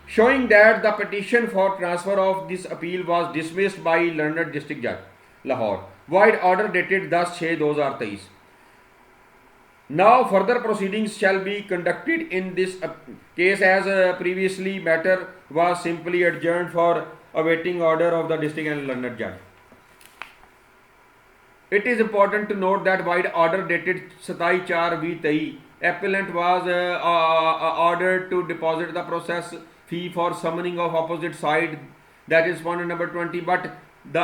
showing that the petition for transfer of this appeal was dismissed by learned district judge Lahore, void order dated 10/6/2023. Now further proceedings shall be conducted in this case as previously matter was simply adjourned for awaiting order of the district and learned judge. It is important to note that void order dated 27/4/2023, appellant was ordered to deposit the process fee for summoning of opposite side, that is respondent number 20, but the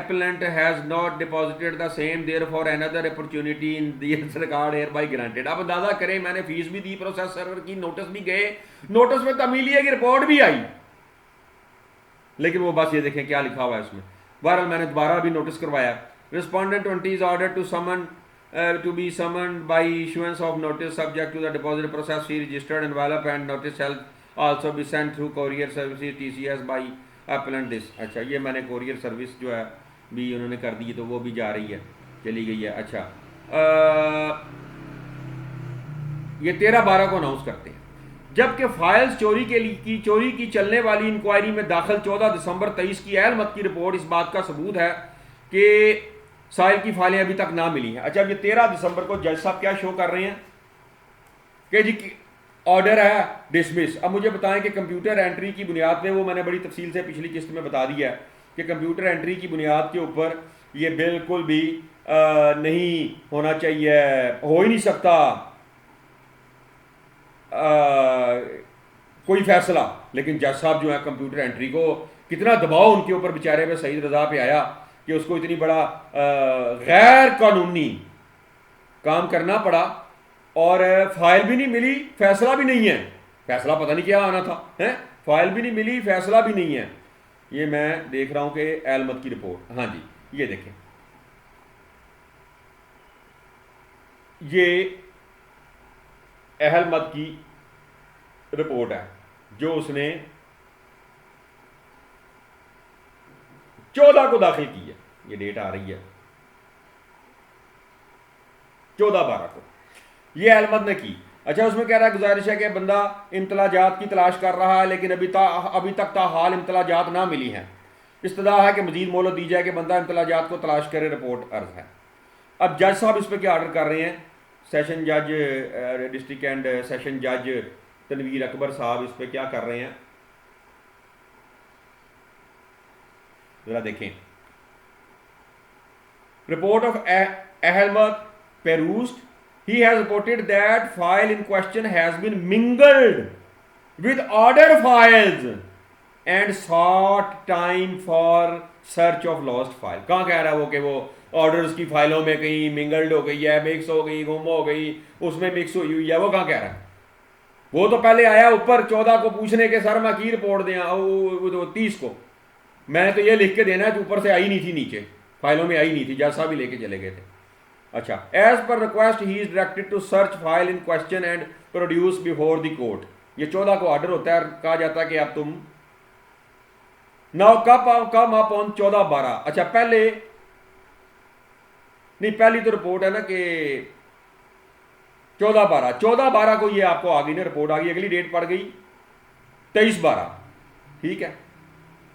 appellant has not deposited the same, therefore another opportunity in this regard hereby granted. अब अंदाजा करें, मैंने fees भी दी, process server की, notice भी गए, notice में तमीलिया की रिपोर्ट भी आई, लेकिन वो बस ये देखें क्या लिखा हुआ है इसमें। बहरहाल मैंने दोबारा भी नोटिस करवाया। Respondent 20 is ordered to be summoned by issuance of notice subject to the deposit process fee registered envelope, and notice shall also be sent through courier services TCS by appellant this. अच्छा, ये मैंने courier service जो है भी उन्होंने कर दी, तो वो भी जा रही है, चली गई है। अच्छा, ये 13/12 को अनाउंस करते हैं, जबकि फाइल्स चोरी की चलने वाली इंक्वायरी में दाखिल 14 दिसंबर 23 की अहल मत की रिपोर्ट इस बात का सबूत है कि साहिल की फाइलें अभी तक ना मिली हैं। अच्छा, अब ये 13 दिसंबर को जज साहब क्या शो कर रहे हैं कि जी ऑर्डर है डिसमिस। अब मुझे बताएं कि कंप्यूटर एंट्री की बुनियाद पे, वो मैंने बड़ी तफसील से पिछली किस्त में बता दिया है कि कंप्यूटर एंट्री की बुनियाद के ऊपर ये बिल्कुल भी नहीं होना चाहिए, हो ही नहीं सकता कोई फैसला। लेकिन जज साहब जो है कंप्यूटर एंट्री को, कितना दबाव उनके ऊपर बेचारे पे सईद रजा पे आया कि उसको इतनी बड़ा गैर कानूनी काम करना पड़ा, और फाइल भी नहीं मिली, फैसला भी नहीं है। फैसला पता नहीं क्या आना था, है, फाइल भी नहीं मिली, फैसला भी नहीं है। ये मैं देख रहा हूं कि एलमत की रिपोर्ट, हाँ जी, ये देखें, ये अहलमत की रिपोर्ट है जो उसने 14 को दाखिल की है। ये डेट आ रही है 14/12 को, ये अहलमत ने की। अच्छा, उसमें कह रहा है गुजारिश है कि बंदा इम्तलाजात की तलाश कर रहा है, लेकिन अभी तक ताहाल इम्तलाजात ना मिली हैं। इस्तदा है कि मजीद मोहलत दी जाए कि बंदा इम्तलाजात को तलाश करे, रिपोर्ट अर्ज है। अब जज साहब इस पर क्या ऑर्डर कर रहे हैं, सेशन जज डिस्ट्रिक्ट एंड सेशन जज तनवीर अकबर साहब इस पर क्या कर रहे हैं, जरा देखें। रिपोर्ट ऑफ अहलमत perused, he has reported that file in question has been mingled with ordered files and sought time for search of lost file। कहाँ कह रहा है वो कि वो ऑर्डर्स की फाइलों में कहीं मिंगल्ड हो गई है, मिक्स हो गई, गुम हो गई, उसमें मिक्स हुई है, वो कहाँ कह रहा है? वो तो पहले आया ऊपर 14 को पूछने के सर मैं की रिपोर्ट दें, 30 को मैंने तो ये लिख के देना है कि ऊपर से आई नहीं थी, नीचे फाइलों में आई नहीं थी, जैसा भी लेके चले गए थे। अच्छा, as per request he is directed to search file in question and produce before the court. ये 14 को ऑर्डर होता है, कहा जाता है कि अब तुम नाउ कब आप ऑन 14/12। अच्छा, पहले नहीं, पहली तो रिपोर्ट है ना कि 14/12 को ये आपको आ गई ना रिपोर्ट, आ गई, अगली डेट पड़ गई 23/12, ठीक है।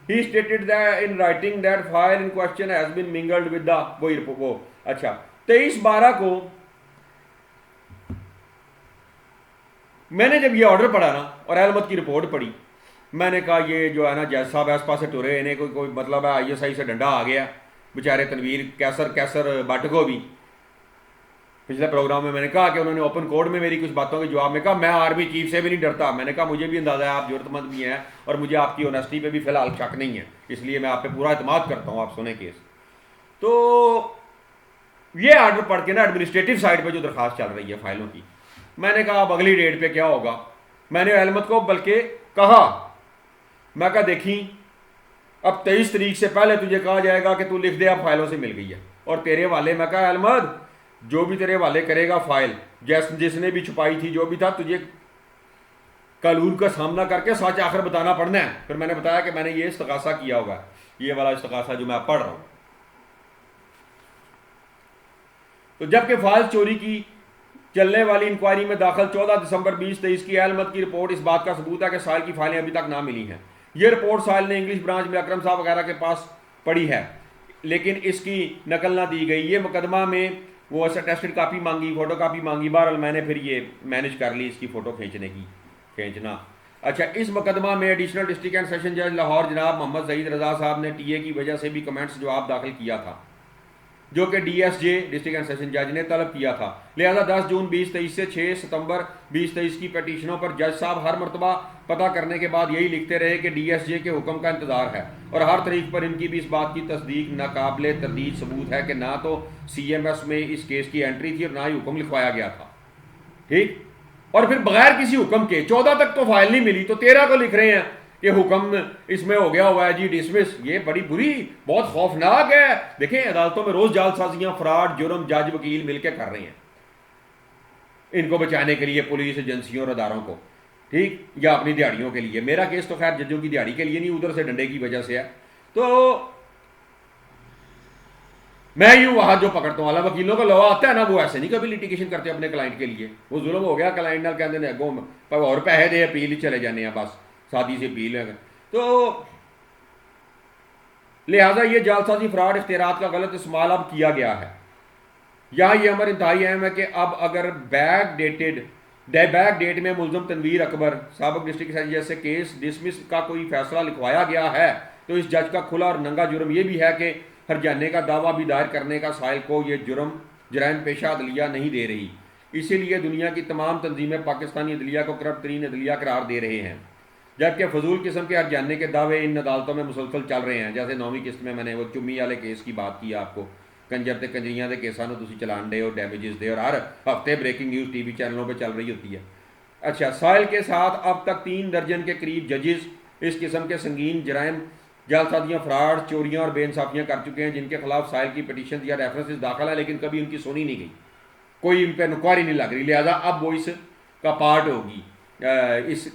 He stated that in writing that file in question has been mingled with the वो अच्छा 23/12 को मैंने जब ये ऑर्डर पढ़ा ना और अहलमत की रिपोर्ट पढ़ी, मैंने कहा ये जो है ना जज साहब आस पास टुरे, इन्हें कोई मतलब है ISI से डंडा आ गया। बेचारे तनवीर कैसर भट्ट को भी पिछले प्रोग्राम में मैंने कहा कि उन्होंने ओपन कोर्ट में मेरी कुछ बातों के जवाब में कहा मैं आर्मी चीफ से भी नहीं डरता। मैंने कहा मुझे भी अंदाजा है आप जरूरतमंद भी हैं और मुझे आपकी ऑनेस्टी पे भी फिलहाल शक नहीं है, इसलिए मैं आप पे पूरा एतमाद करता हूँ, आप सुने केस। तो ये ऑर्डर पढ़ के ना एडमिनिस्ट्रेटिव साइड पे जो दरखास्त चल रही है फाइलों की, मैंने कहा अब अगली डेट पे क्या होगा। मैंने अहमद को बल्कि कहा, मैं कहा देखी अब 23 तारीख से पहले तुझे कहा जाएगा कि तू लिख दे अब फाइलों से मिल गई है, और तेरे वाले, मैं कहा अहमद जो भी तेरे वाले करेगा फाइल, जिसने भी छुपाई थी जो भी था, तुझे कानून का सामना करके सच आखिर बताना पड़ना है। फिर मैंने बताया कि मैंने ये इस्तगासा किया होगा, ये वाला इस्तगासा जो मैं पढ़ रहा हूं। तो जबकि फाइल चोरी की चलने वाली इंक्वायरी में दाखिल 14 दिसंबर 2023 की अहमद की रिपोर्ट इस बात का सबूत है कि साहिल की फाइलें अभी तक ना मिली हैं। यह रिपोर्ट साहिल ने इंग्लिश ब्रांच में अकरम साहब वगैरह के पास पढ़ी है, लेकिन इसकी नकल ना दी गई। ये मुकदमा में वो अटेस्टेड कापी मांगी, फोटो कापी मांगी, बहरहाल मैंने फिर ये मैनेज कर ली इसकी फ़ोटो खींचना। अच्छा, इस मुकदमा में एडिशनल डिस्ट्रिक्ट एंड सेशन जज लाहौर जनाब मोहम्मद सईद रजा साहब ने टीए की वजह से भी कमेंट्स जवाब दाखिल किया था, जो कि डीएसजे डिस्ट्रिक्ट एंड सेशन जज ने तलब किया था। लिहाजा 10 जून 2023 से 6 सितंबर 2023 की पटिशनों पर जज साहब हर मरतबा पता करने के बाद यही लिखते रहे कि डीएसजे के हुक्म का इंतजार है, और हर तारीख पर इनकी भी इस बात की तस्दीक नाकाबिले तरदीद सबूत है कि ना तो सीएमएस में इस केस की एंट्री थी और ना ही हुक्म लिखवाया गया था। ठीक, और फिर बगैर किसी हुक्म के 14 तक तो फाइल नहीं मिली, तो 13 को लिख रहे हैं कि हुक्म इसमें हो गया हुआ है जी डिसमिस। ये बड़ी बुरी, बहुत खौफनाक है। देखें, अदालतों में रोज जालसाजियां, फ्रॉड, जुर्म जज वकील मिलकर कर रहे हैं इनको बचाने के लिए, पुलिस एजेंसियों और अदारों को, ठीक, या अपनी दिहाड़ियों के लिए। मेरा केस तो खैर जजों की दिहाड़ी के लिए नहीं, उधर से डंडे की वजह से है। तो मैं यूं वहां जो पकड़ता हूं, वाला वकीलों का लॉ आता है ना, वो ऐसे नहीं कभी लिटिगेशन करते अपने क्लाइंट के लिए। वो जुल्म हो गया क्लाइंट नाल, कहते हैं अगों और पैसे दे अपील ही चले जाने हैं, बस सादी से अपील है। तो लिहाजा ये जालसाजी, फ्रॉड, इख्तियारात का गलत इस्तेमाल अब किया गया है। यहाँ ये अमर इंतहाई अहम है कि अब अगर बैक डेट में मुलजम तनवीर अकबर साबिक डिस्ट्रिक्ट जज से केस डिसमिस का कोई फैसला लिखवाया गया है, तो इस जज का खुला और नंगा जुर्म यह भी है कि हरजाने का दावा भी दायर करने का साहिल को ये जराइम पेशा अदलिया नहीं दे रही। इसीलिए दुनिया की तमाम तंजीमें पाकिस्तानी अदलिया को करप्ट तरीन अदलिया करार दे रहे हैं, जबकि फजूल किस्म के हरजाने के दावे इन अदालतों में मुसलसल चल रहे हैं। जैसे 9वीं किस्त में मैंने वो चुम्मी वाले केस की बात की आपको, कंजर ते कंजरियां के केसां नूं तुसीं चलान दे और डैमेजेस दे, और हर हफ्ते ब्रेकिंग न्यूज़ टीवी चैनलों पर चल रही होती है। अच्छा, साहिल के साथ अब तक 3 दर्जन के करीब जजेस इस किस्म के संगीन जराइम, जालसाजियाँ, फ्रॉड, चोरियाँ और बेइंसाफियाँ कर चुके हैं, जिनके खिलाफ साहिल की पटिशन या रेफरेंसेस दाखिल है, लेकिन कभी उनकी सुनी नहीं गई, कोई इन पर इंक्वायरी नहीं लग रही। लिहाजा अब वो इसका पार्ट होगी, इस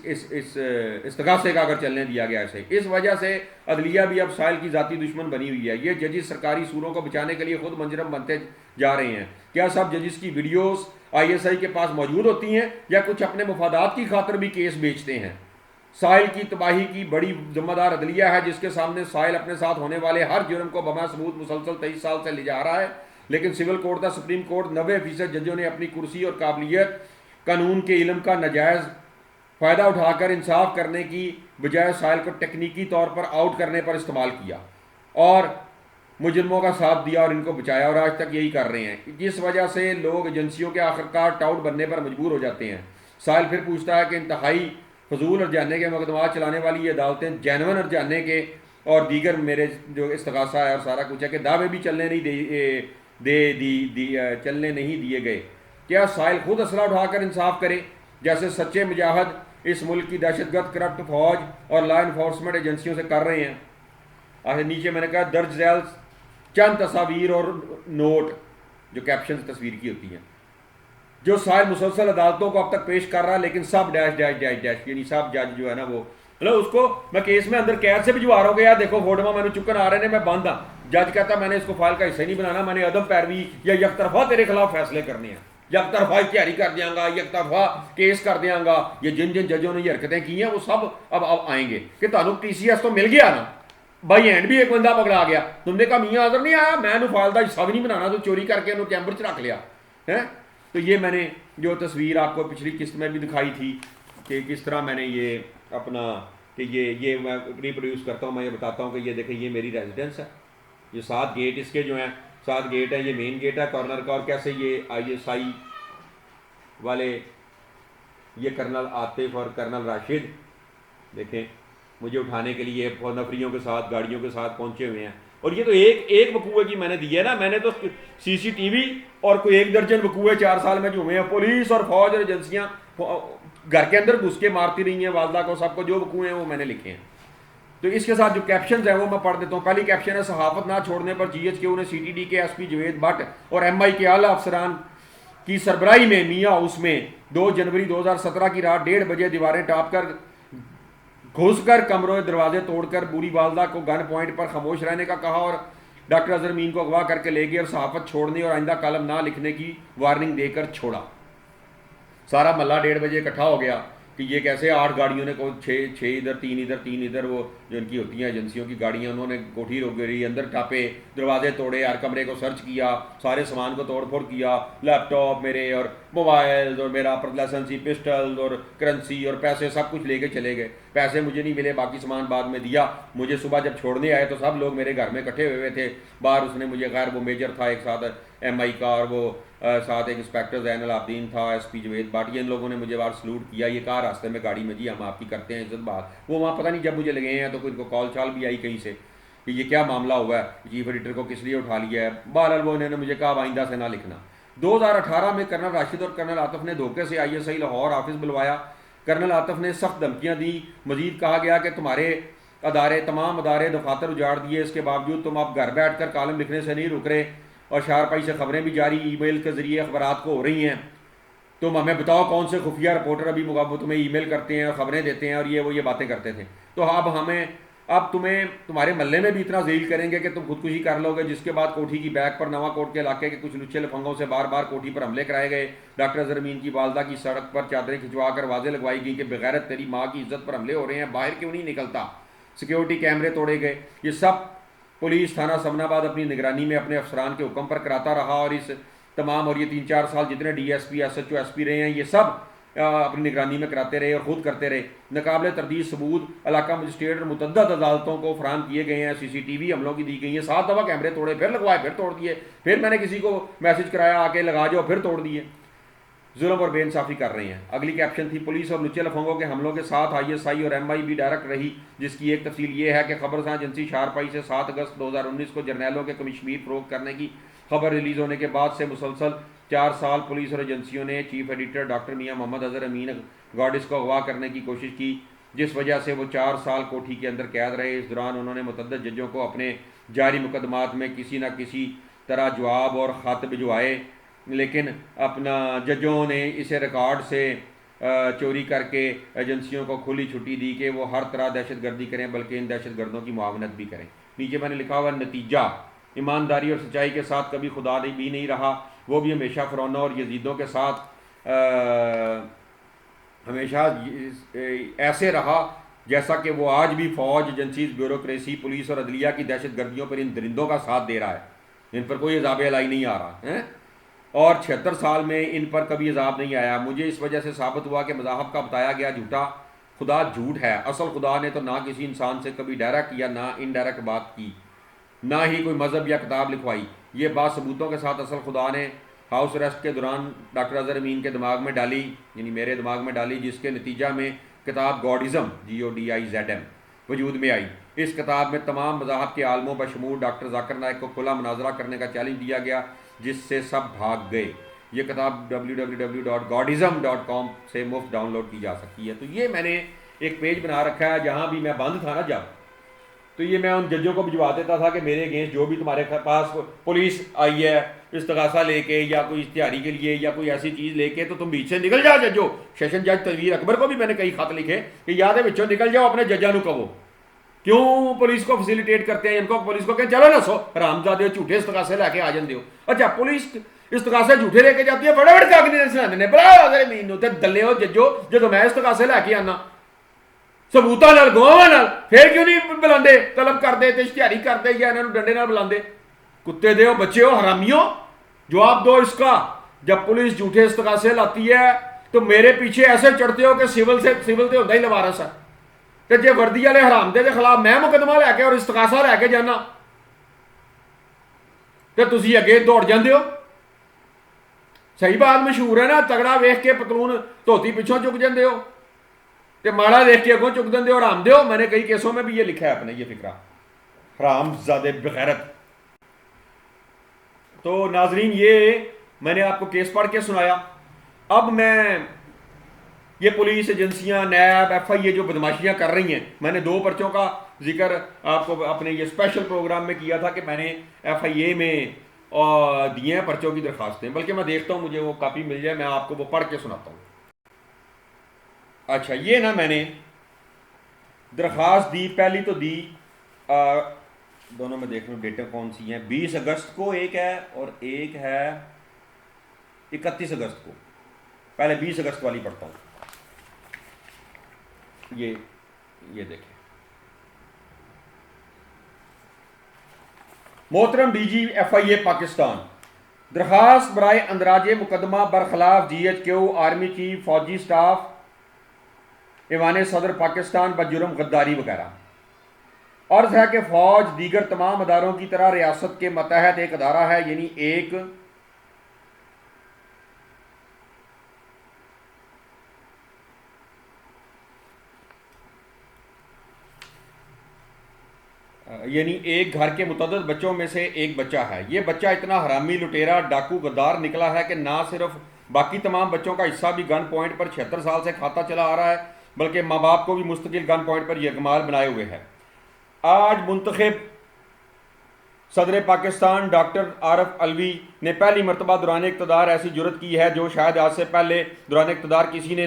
इस्तगासे का अगर चलने दिया गया इसे। इस वजह से अदलिया भी अब साहिल की ज़ाती दुश्मन बनी हुई है। ये जजेस सरकारी सूरों को बचाने के लिए खुद मंजरम बनते जा रहे हैं। क्या सब जजेस की वीडियोस ISI के पास मौजूद होती हैं, या कुछ अपने मुफादात की खातिर भी केस बेचते हैं? साहिल की तबाही की बड़ी जिम्मेदार अदलिया है, जिसके सामने साहिल अपने साथ होने वाले हर जुर्म को बमा सबूत मुसलसल 23 साल से ले जा रहा है। लेकिन सिविल कोर्ट का सुप्रीम कोर्ट 90% जजों ने अपनी कुर्सी और काबिलियत, कानून के इल्म का नाजायज़ फ़ायदा उठाकर इंसाफ करने की बजाय साहिल को टेक्निकी तौर पर आउट करने पर इस्तेमाल किया और मुजरमों का साथ दिया और इनको बचाया, और आज तक यही कर रहे हैं, जिस वजह से लोग एजेंसियों के आखिरकार टाउट बनने पर मजबूर हो जाते हैं। साहिल फिर पूछता है कि इंतहाई फजूल हरजाने के मुकदमा चलाने वाली ये अदालतें जैनवन हरजाने के और दीगर मेरे जो इस्तगासा है और सारा कुछ है कि दावे भी चलने नहीं दिए गए। क्या साहिल खुद असला उठाकर इंसाफ करे, जैसे सच्चे मुजाहिद इस मुल्क की दहशतगर्द करप्ट फौज और लॉ इन्फोर्समेंट एजेंसियों से कर रहे हैं? आखिर नीचे मैंने कहा दर्ज झैल चंद तस्वीर और नोट जो कैप्शन तस्वीर की होती हैं, जो साहिल मुसलसल अदालतों को अब तक पेश कर रहा है, लेकिन सब डैश डैश डैश डैश, यानी सब जज जो है ना वो, मतलब उसको मैं केस में अंदर कैद से भिजवा रहा हूँ कि यार देखो फोटो मैंने चुकन आ रहे ने, मैं बंद हाँ। जज कहता मैंने इसको फाइल का हिस्सा नहीं बनाना, मैंने अदम पैरवी या एक तरफा तेरे खिलाफ फैसले करने हैं, एक तरफा तैयारी कर देंगा, एक तरफा केस कर देंगा। ये जिन जिन जजों ने ये हरकतें की हैं वो सब अब आएंगे कि तुम TCS तो मिल गया ना, बाई हैंड भी एक बंदा पकड़ा गया, तुमने कहा मियाँ अदर नहीं आया, मैं फाइल का हिस्सा भी नहीं बनाना, तो चोरी करके उन्होंने चैम्बर च रख लिया है। तो ये मैंने जो तस्वीर आपको पिछली किस्त में भी दिखाई थी कि किस तरह मैंने ये अपना कि ये मैं रिप्रोड्यूस करता हूँ, मैं ये बताता हूँ कि ये देखें ये मेरी रेजिडेंस है, ये 7 गेट इसके जो हैं 7 गेट है, ये मेन गेट है कॉर्नर का, और कैसे ये ISI वाले ये कर्नल आतिफ और कर्नल राशिद देखें मुझे उठाने के लिए नफरियों के साथ गाड़ियों के साथ पहुँचे हुए हैं। और ये तो एक वकूए की मैंने दी है ना, मैंने तो सीसीटीवी और कोई 1 दर्जन वकूए 4 साल में जो हुए हैं, पुलिस और फौज और एजेंसियां घर के अंदर घुस के मारती रही हैं वालदा को, सबको जो वकूए हैं वो मैंने लिखे हैं। तो इसके साथ जो कैप्शन है वो मैं पढ़ देता हूँ। पहली कैप्शन है, सहाफत ना छोड़ने पर GHQ ने CTD के SP जावेद भट्ट और MI के आला अफसरान की सरबराही में मियाँ हाउस में 2 जनवरी 2017 की रात 1:30 बजे दीवारें टाप कर घुसकर कमरों दरवाजे तोड़कर बूढ़ी वालदा को गन पॉइंट पर खामोश रहने का कहा और डॉक्टर अजहर अमीन को अगवा करके ले गए और सहाफत छोड़ने और आइंदा कलम ना लिखने की वार्निंग देकर छोड़ा। सारा मल्ला 1:30 बजे इकट्ठा हो गया कि ये कैसे 8 गाड़ियों ने को 6 इधर 3 इधर वो जो इनकी होती हैं एजेंसियों की गाड़ियाँ, उन्होंने कोठी रोक गई, अंदर टापे, दरवाजे तोड़े, हर कमरे को सर्च किया, सारे सामान को तोड़ फोड़ किया, लैपटॉप मेरे और मोबाइल और मेरा लाइसेंसी पिस्टल और करेंसी और पैसे सब कुछ लेके चले गए। पैसे मुझे नहीं मिले, बाकी सामान बाद में दिया। मुझे सुबह जब छोड़ने आए तो सब लोग मेरे घर में इकट्ठे हुए थे बाहर। उसने मुझे, खैर वो मेजर था एक साथ MI का और वो साथ एक इंस्पेक्टर ज़ैनुल आबदीन था, SP जावेद भट्ट, इन लोगों ने मुझे बाहर सलूट किया। ये कहा रास्ते में गाड़ी में, जी हम आपकी करते हैं इज्जत बात। वो वहाँ पता नहीं जब मुझे लगे हैं तो कोई इनको कॉल चाल भी आई कहीं से कि ये क्या मामला हुआ है, चीफ एडिटर को किस लिए उठा लिया है। बहरहाल वो इन्होंने मुझे कहा आइंदा से ना लिखना। 2018 में कर्नल राशिद और कर्नल आतिफ ने धोखे से ISI लाहौर ऑफिस बुलवाया। कर्नल आतिफ ने सख्त धमकियाँ दी। मजीद कहा गया कि तुम्हारे तमाम अदारे दफातर उजाड़ दिए, इसके बावजूद तुम अब घर बैठ कर कॉलम लिखने से नहीं रुक रहे और शारपाई से खबरें भी जारी ईमेल के जरिए अखबारात को हो रही हैं। तुम हमें बताओ कौन से खुफिया रिपोर्टर अभी तुम्हें ईमेल करते हैं और ख़बरें देते हैं और ये बातें करते थे। तो अब तुम्हें तुम्हारे मल्ले में भी इतना ज़लील करेंगे कि तुम खुदकुशी कर लोगे। जिसके बाद कोठी की बैग पर नवाकोट के इलाके के कुछ लुच्चे लफंगों से बार बार कोठी पर हमले कराए गए। डॉक्टर अजहर अमीन की वालदा की सड़क पर चादरें खिंचवा कर वाजे लगवाई गई कि बगैरत तेरी माँ की इज्जत पर हमले हो रहे हैं, बाहर क्यों नहीं निकलता। सिक्योरिटी कैमरे तोड़े गए। ये सब पुलिस थाना समनाबाद अपनी निगरानी में अपने अफसरान के हुक्म पर कराता रहा और इस तमाम और ये 3-4 साल जितने DSP SHO SP रहे हैं ये सब अपनी निगरानी में कराते रहे और खुद करते रहे। नाकाबिले तरदीद सबूत इलाका मजिस्ट्रेट और मुतअद्दिद अदालतों को फराहम किए गए हैं। CCTV हमलों की दी गई है। 7 दफ़ा कैमरे तोड़े, फिर लगवाए, फिर तोड़ दिए, फिर मैंने किसी को मैसेज कराया आके लगा जाओ, फिर तोड़ दिए। जुल्म और बेइंसाफ़ी कर रहे हैं। अगली कैप्शन थी, पुलिस और लुच्चे लफंगों के हमलों के साथ ISI और MI भी डायरेक्ट रही, जिसकी एक तफसील ये है कि खबरसां एजेंसी शारपाई से 7 अगस्त 2019 को जर्नैलों के कमिश्मीर फ़रोख्त करने की खबर रिलीज़ होने के बाद से मुसलसल 4 साल पुलिस और एजेंसियों ने चीफ एडिटर डॉक्टर मियाँ मोहम्मद अजहर अमीन गॉडिस को अगवा करने की कोशिश की, जिस वजह से वो 4 साल कोठी के अंदर कैद रहे। इस दौरान उन्होंने मुतअद्दिद जजों को अपने जारी मुकदमात में किसी न किसी तरह जवाब और ख़त भिजवाए, लेकिन अपना जजों ने इसे रिकॉर्ड से चोरी करके एजेंसियों को खुली छुट्टी दी कि वो हर तरह दहशत गर्दी करें, बल्कि इन दहशत गर्दों की मुआवनत भी करें। नीचे मैंने लिखा हुआ नतीजा, ईमानदारी और सच्चाई के साथ कभी खुदा भी नहीं रहा, वो भी हमेशा फ़िरौनों और यजीदों के साथ हमेशा ऐसे रहा जैसा कि वो आज भी फ़ौज, एजेंसीज, ब्यूरोक्रेसी, पुलिस और अदलिया की दहशत गर्दियों पर इन दरिंदों का साथ दे रहा है। इन पर कोई अज़ाब इलाही नहीं आ रहा है और 76 साल में इन पर कभी अज़ाब नहीं आया। मुझे इस वजह से साबित हुआ कि मज़ाहब का बताया गया झूठा खुदा झूठ है। असल खुदा ने तो ना किसी इंसान से कभी डायरेक्ट या ना इनडायरेक्ट बात की, ना ही कोई मज़हब या किताब लिखवाई। ये बात सबूतों के साथ असल खुदा ने हाउस अरेस्ट के दौरान डॉक्टर अजहर अमीन के दिमाग में डाली, यानी मेरे दिमाग में डाली, जिसके नतीजा में किताब गॉडिज़म GODIZM वजूद में आई। इस किताब में तमाम मज़ाहब के आलमों बशमूल डॉक्टर जाकिर नाइक को खुला मुनाजरा करने का चैलेंज दिया गया, जिससे सब भाग गए। ये किताब www.godism.com से मुफ्त डाउनलोड की जा सकती है। तो ये मैंने एक पेज बना रखा है, जहाँ भी मैं बंद था ना जब, तो ये मैं उन जजों को भिजवा देता था कि मेरे अगेंस्ट जो भी तुम्हारे पास पुलिस आई है इस्तगासा लेके या कोई इश्तिहारी के लिए या कोई ऐसी चीज़ लेके, तो तुम बीच से निकल जाओ। जजो सेशन जज तनवीर अकबर को भी मैंने कई खत लिखे कि याद है बिचों निकल जाओ, अपने जजा को कहो क्यों पुलिस को फैसिलिटेट करते हैं। इनको पुलिस को कहें चलो ना सो हरामजादे झूठे इस्तगासे लेके आ जाते हो। अच्छा पुलिस इस्तगासे झूठे लेके जाती है, फटाफट कागज ने बड़ा मीन दले हो जजो जो मैं इस्तगासे लैके आना सबूतां नाल गवाहां नाल, फिर क्यों नहीं बुलाते, तलब करते ते इश्तिहारी करते या इन्होंने डंडे नाल बुलाते। कुत्ते दे बच्चे हो, हरामियों, जवाब दो इसका। जब पुलिस झूठे इस्तगासे लाती है तो मेरे पीछे ऐसे चढ़ते हो कि सिविल तो होता ही लवारस है, तो जे वर्दी वाले हरामदे के खिलाफ मैं मुकदमा लैके और इस्तगासा लैके जाना तो तुसी अगे दौड़ जाते हो। सही बात मशहूर है ना, तगड़ा वेख के पतलून धोती पिछों चुक जाते हो, तो माड़ा देख के अगों चुक देंगे और आमदे हो। मैंने कई केसों में भी ये लिखा है अपने ये फिक्रा। हरामजादे बेगैरत। तो नाजरीन, ये मैंने आपको केस पढ़ के सुनाया। अब मैं ये पुलिस एजेंसियां, नैब, FIA जो बदमाशियां कर रही हैं, मैंने 2 पर्चों का जिक्र आपको अपने ये स्पेशल प्रोग्राम में किया था कि मैंने FIA में दिए हैं पर्चों की दरखास्तें, बल्कि मैं देखता हूँ मुझे वो कापी मिल जाए, मैं आपको वो पढ़ के सुनाता हूँ। अच्छा, ये ना मैंने दरखास्त दी, पहली तो दी दोनों में देख लूँ डेटें कौन सी हैं। 20 अगस्त को एक है और एक है 31 अगस्त को। पहले 20 अगस्त वाली पढ़ता हूँ। ये देखें। मोहतरम DG FIA पाकिस्तान, दरखास्त बराए अंदराज मुकदमा बरखिलाफ GHQ आर्मी चीफ, फौजी स्टाफ, ईवान सदर पाकिस्तान बजुर्म गद्दारी वगैरह। अर्ज है कि फौज दीगर तमाम अदारों की तरह रियासत के मतहत एक अदारा है, यानी एक घर के मुतअद्दिद बच्चों में से एक बच्चा है। ये बच्चा इतना हरामी, लुटेरा, डाकू, गद्दार निकला है कि ना सिर्फ बाकी तमाम बच्चों का हिस्सा भी गन पॉइंट पर 76 साल से खाता चला आ रहा है, बल्कि माँ बाप को भी मुस्तकिल गन पॉइंट पर यकमाल बनाए हुए है। आज मुंतखब सदर पाकिस्तान डॉक्टर आरफ अलवी ने पहली मरतबा दौरान इक़्तिदार ऐसी जुर्रत की है जो शायद आज से पहले दौरान इक़्तिदार किसी ने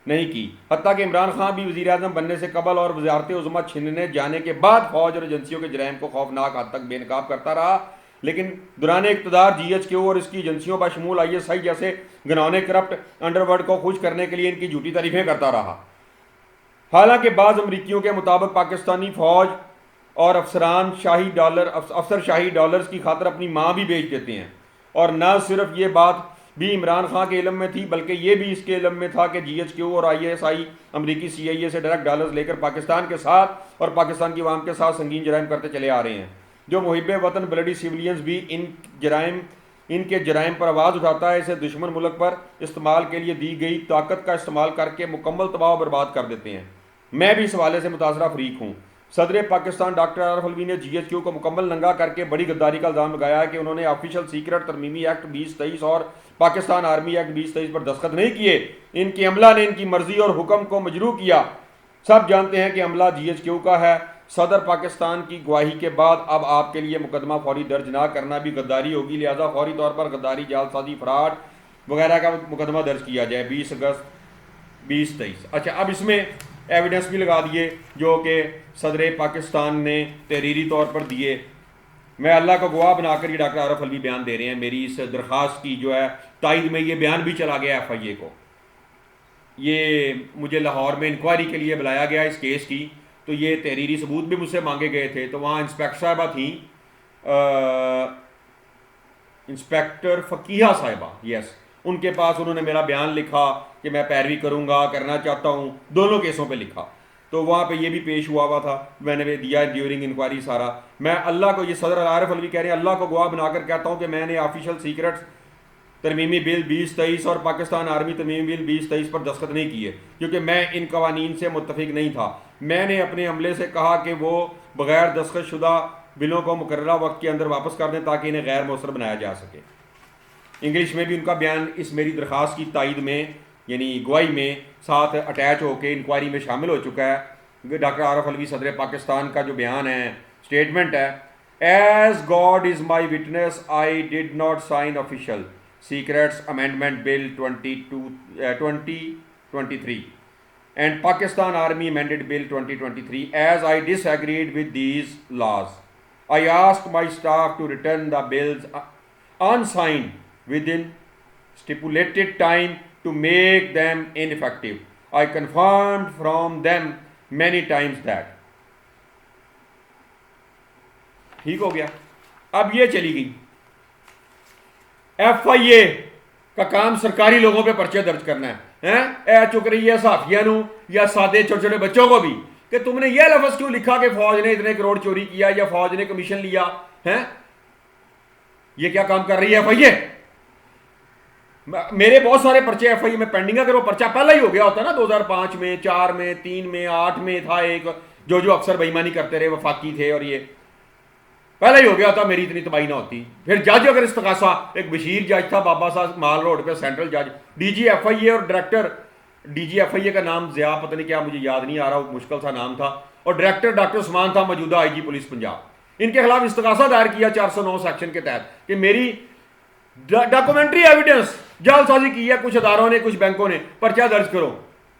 नहीं की। हत्ता कि इमरान खान भी वज़ीर आज़म बनने से कबल और वज़ारत उज़्मा छीनने जाने के बाद फौज और एजेंसियों के जराइम को खौफनाक हद तक बेनकाब करता रहा, लेकिन दौरान इक़्तिदार GHQ और इसकी एजेंसियों बशमूल ISI जैसे घिनौने करप्ट अंडरवर्ल्ड को खुश करने के लिए इनकी झूठी तारीफें करता रहा। हालांकि बाज़ अमरीकियों के मुताबिक पाकिस्तानी फौज और अफसर शाही डॉलर्स की खातर अपनी माँ भी बेच देते हैं। और न सिर्फ ये बात भी इमरान खान के इलम में थी, बल्कि ये भी इसके इलम में था कि GHQ और ISI अमरीकी CIA से डायरेक्ट डॉलर्स लेकर पाकिस्तान के साथ और पाकिस्तान की आवाम के साथ संगीन जराइम करते चले आ रहे हैं। जो मुहिब वतन ब्लडी सिविलियंस भी इनके जराइम पर आवाज़ उठाता है, इसे दुश्मन मुल्क पर इस्तेमाल के लिए दी गई ताकत का इस्तेमाल करके मुकम्मल तबाह बर्बाद कर देते हैं। मैं भी इस हवाले से मुतासरा फरीक हूँ। सदर पाकिस्तान डॉक्टर आरफ अलवी ने GHQ को मुकम्मल नंगा करके बड़ी गद्दारी का इल्ज़ाम लगाया है कि उन्होंने ऑफिशियल सीक्रेट तरमीमी एक्ट 2023 और पाकिस्तान आर्मी एक्ट 2023 पर दस्तखत नहीं किए। इनकी अमला ने इनकी मर्जी और हुक्म को मजरू किया। सब जानते हैं कि अमला GHQ का है। सदर पाकिस्तान की गवाही के बाद अब आपके लिए मुकदमा फौरी दर्ज ना करना भी गद्दारी होगी, लिहाजा फौरी तौर पर गद्दारी, जालसाजी, फ्रॉड वगैरह का मुकदमा दर्ज किया जाए 20 अगस्त 2023। अच्छा, अब इसमें एविडेंस भी लगा दिए जो कि सदर पाकिस्तान ने तहरीरी तौर पर दिए। मैं अल्लाह को गवाह बनाकर ये डॉक्टर आरफ अलवी बयान दे रहे हैं। मेरी इस दरख्वास्त की जो है तायद में ये बयान भी चला गया FIA को। ये मुझे लाहौर में इंक्वायरी के लिए बुलाया गया इस केस की, तो ये तहरीरी सबूत भी मुझसे मांगे गए थे। तो वहाँ इंस्पेक्टर साहिबा थी, इंस्पेक्टर फ़कीहा साहिबा, यस, उनके पास उन्होंने मेरा बयान लिखा कि मैं पैरवी करना चाहता हूँ, दोनों केसों पे लिखा। तो वहाँ पे ये भी पेश हुआ था, मैंने दिया ड्यूरिंग इंक्वायरी सारा। मैं अल्लाह को, ये सदर आरफ अलवी कह रहे हैं, अल्लाह को गवाह बनाकर कहता हूँ कि मैंने ऑफिशियल सीक्रेट्स तरमीमी बिल 2023 और पाकिस्तान आर्मी तरमीमी बिल 2023 पर दस्तखत नहीं किए, क्योंकि मैं इन कवानीन से मुत्तफिक नहीं था। मैंने अपने अमले से कहा कि वो बगैर दस्तखत शुदा बिलों को मुकर्ररा वक्त के अंदर वापस कर दें ताकि इन्हें गैर मौसर बनाया जा सके। इंग्लिश में भी उनका बयान इस मेरी दरख्वास्त की तायद में, यानी गवाही में साथ अटैच होकर इंक्वायरी में शामिल हो चुका है। डॉक्टर आरफ अलवी सदर पाकिस्तान का जो बयान है, स्टेटमेंट है, as God is my witness I did not sign official secrets amendment bill 2023 and Pakistan Army Amended Bill 2023 as I disagreed with these laws. I asked my staff to return the bills unsigned within stipulated time to make them ineffective. I confirmed from them many times that. ठीक हो गया। अब ये चली गई। FIA का काम सरकारी लोगों पे पर्चे दर्ज करना है। ए चुक रही है साफिया या सादे छोटे छोटे बच्चों को भी कि तुमने ये लफ्ज क्यों लिखा कि फौज ने इतने करोड़ चोरी किया या फौज ने कमीशन लिया है। ये क्या काम कर रही है FIA? मेरे बहुत सारे पर्चे FIA में पेंडिंग है। अगर वो पर्चा पहला ही हो गया होता ना, 2005 में, 4 में, 3 में, 8 में था एक, जो अक्सर बेईमानी करते रहे वफाकी थे, और ये पहले ही हो गया था, मेरी इतनी तबाही ना होती। फिर जज अगर इस्तकासा, एक बशीर जज था बाबा साहब माल रोड पे, सेंट्रल जज, DGFIA और डायरेक्टर DGFIA का नाम ज़िया पता नहीं क्या मुझे याद नहीं आ रहा, मुश्किल सा नाम था, और डायरेक्टर डॉक्टर उस्मान था, मौजूदा IG पुलिस पंजाब। इनके खिलाफ इस्तकासा दायर किया 409 सेक्शन के तहत कि मेरी डॉक्यूमेंट्री एविडेंस जालसाजी की है कुछ अदारों ने, कुछ बैंकों ने, पर्चा दर्ज करो।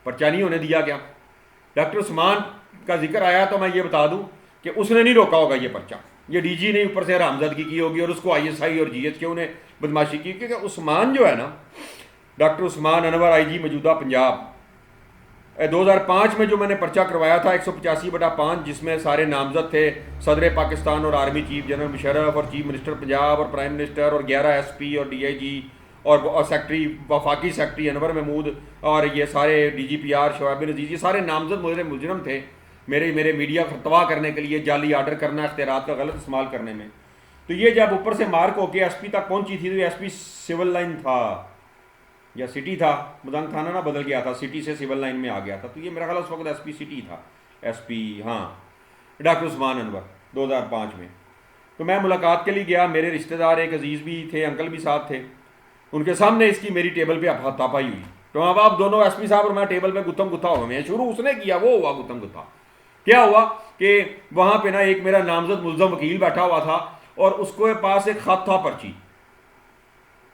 पर्चा नहीं होने दिया गया। डॉक्टर उस्मान का जिक्र आया तो मैं ये बता दूं कि उसने नहीं रोका होगा ये पर्चा, ये DG ने ऊपर से हरामजादगी की होगी और उसको ISI और GHQ ने बदमाशी की। क्योंकि उस्मान जो है ना, डॉक्टर उस्मान अनवर IG मौजूदा पंजाब, 2005 में जो मैंने पर्चा करवाया था 185/5, जिसमें सारे नामजद थे सदर पाकिस्तान और आर्मी चीफ जनरल मुशर्रफ और चीफ मिनिस्टर पंजाब और प्राइम मिनिस्टर और 11 SP और DIG और सेक्रेटरी, वफाकी सेक्रेटरी अनवर महमूद और ये सारे DGPR शोएब नज़ीर, ये सारे नामजद मुजरम थे मेरे मीडिया को तबाह करने के लिए, जाली आर्डर करना, इख्तियारात का गलत इस्तेमाल करने में। तो ये जब ऊपर से मार्क होके SP तक पहुंची थी, तो SP सिविल लाइन था या सिटी था, मदंग थाना ना बदल गया था, सिटी से सिविल लाइन में आ गया था। तो ये मेरा ख्याल उस वक्त SP सिटी था, SP, हाँ, डॉक्टर उस्मान अनवर 2005 में। तो मैं मुलाकात के लिए गया, मेरे रिश्तेदार एक अजीज़ भी थे, अंकल भी साथ थे, उनके सामने इसकी मेरी टेबल पे हाथापाई हुई। तो अब आप दोनों SP साहब और मैं टेबल पे गुत्थम गुत्था हो गए। शुरू उसने किया, वो हुआ गुत्थम गुत्था। क्या हुआ कि वहाँ पे ना एक मेरा नामजद मुल्ज़म वकील बैठा हुआ था और उसके पास एक खत था, पर्ची,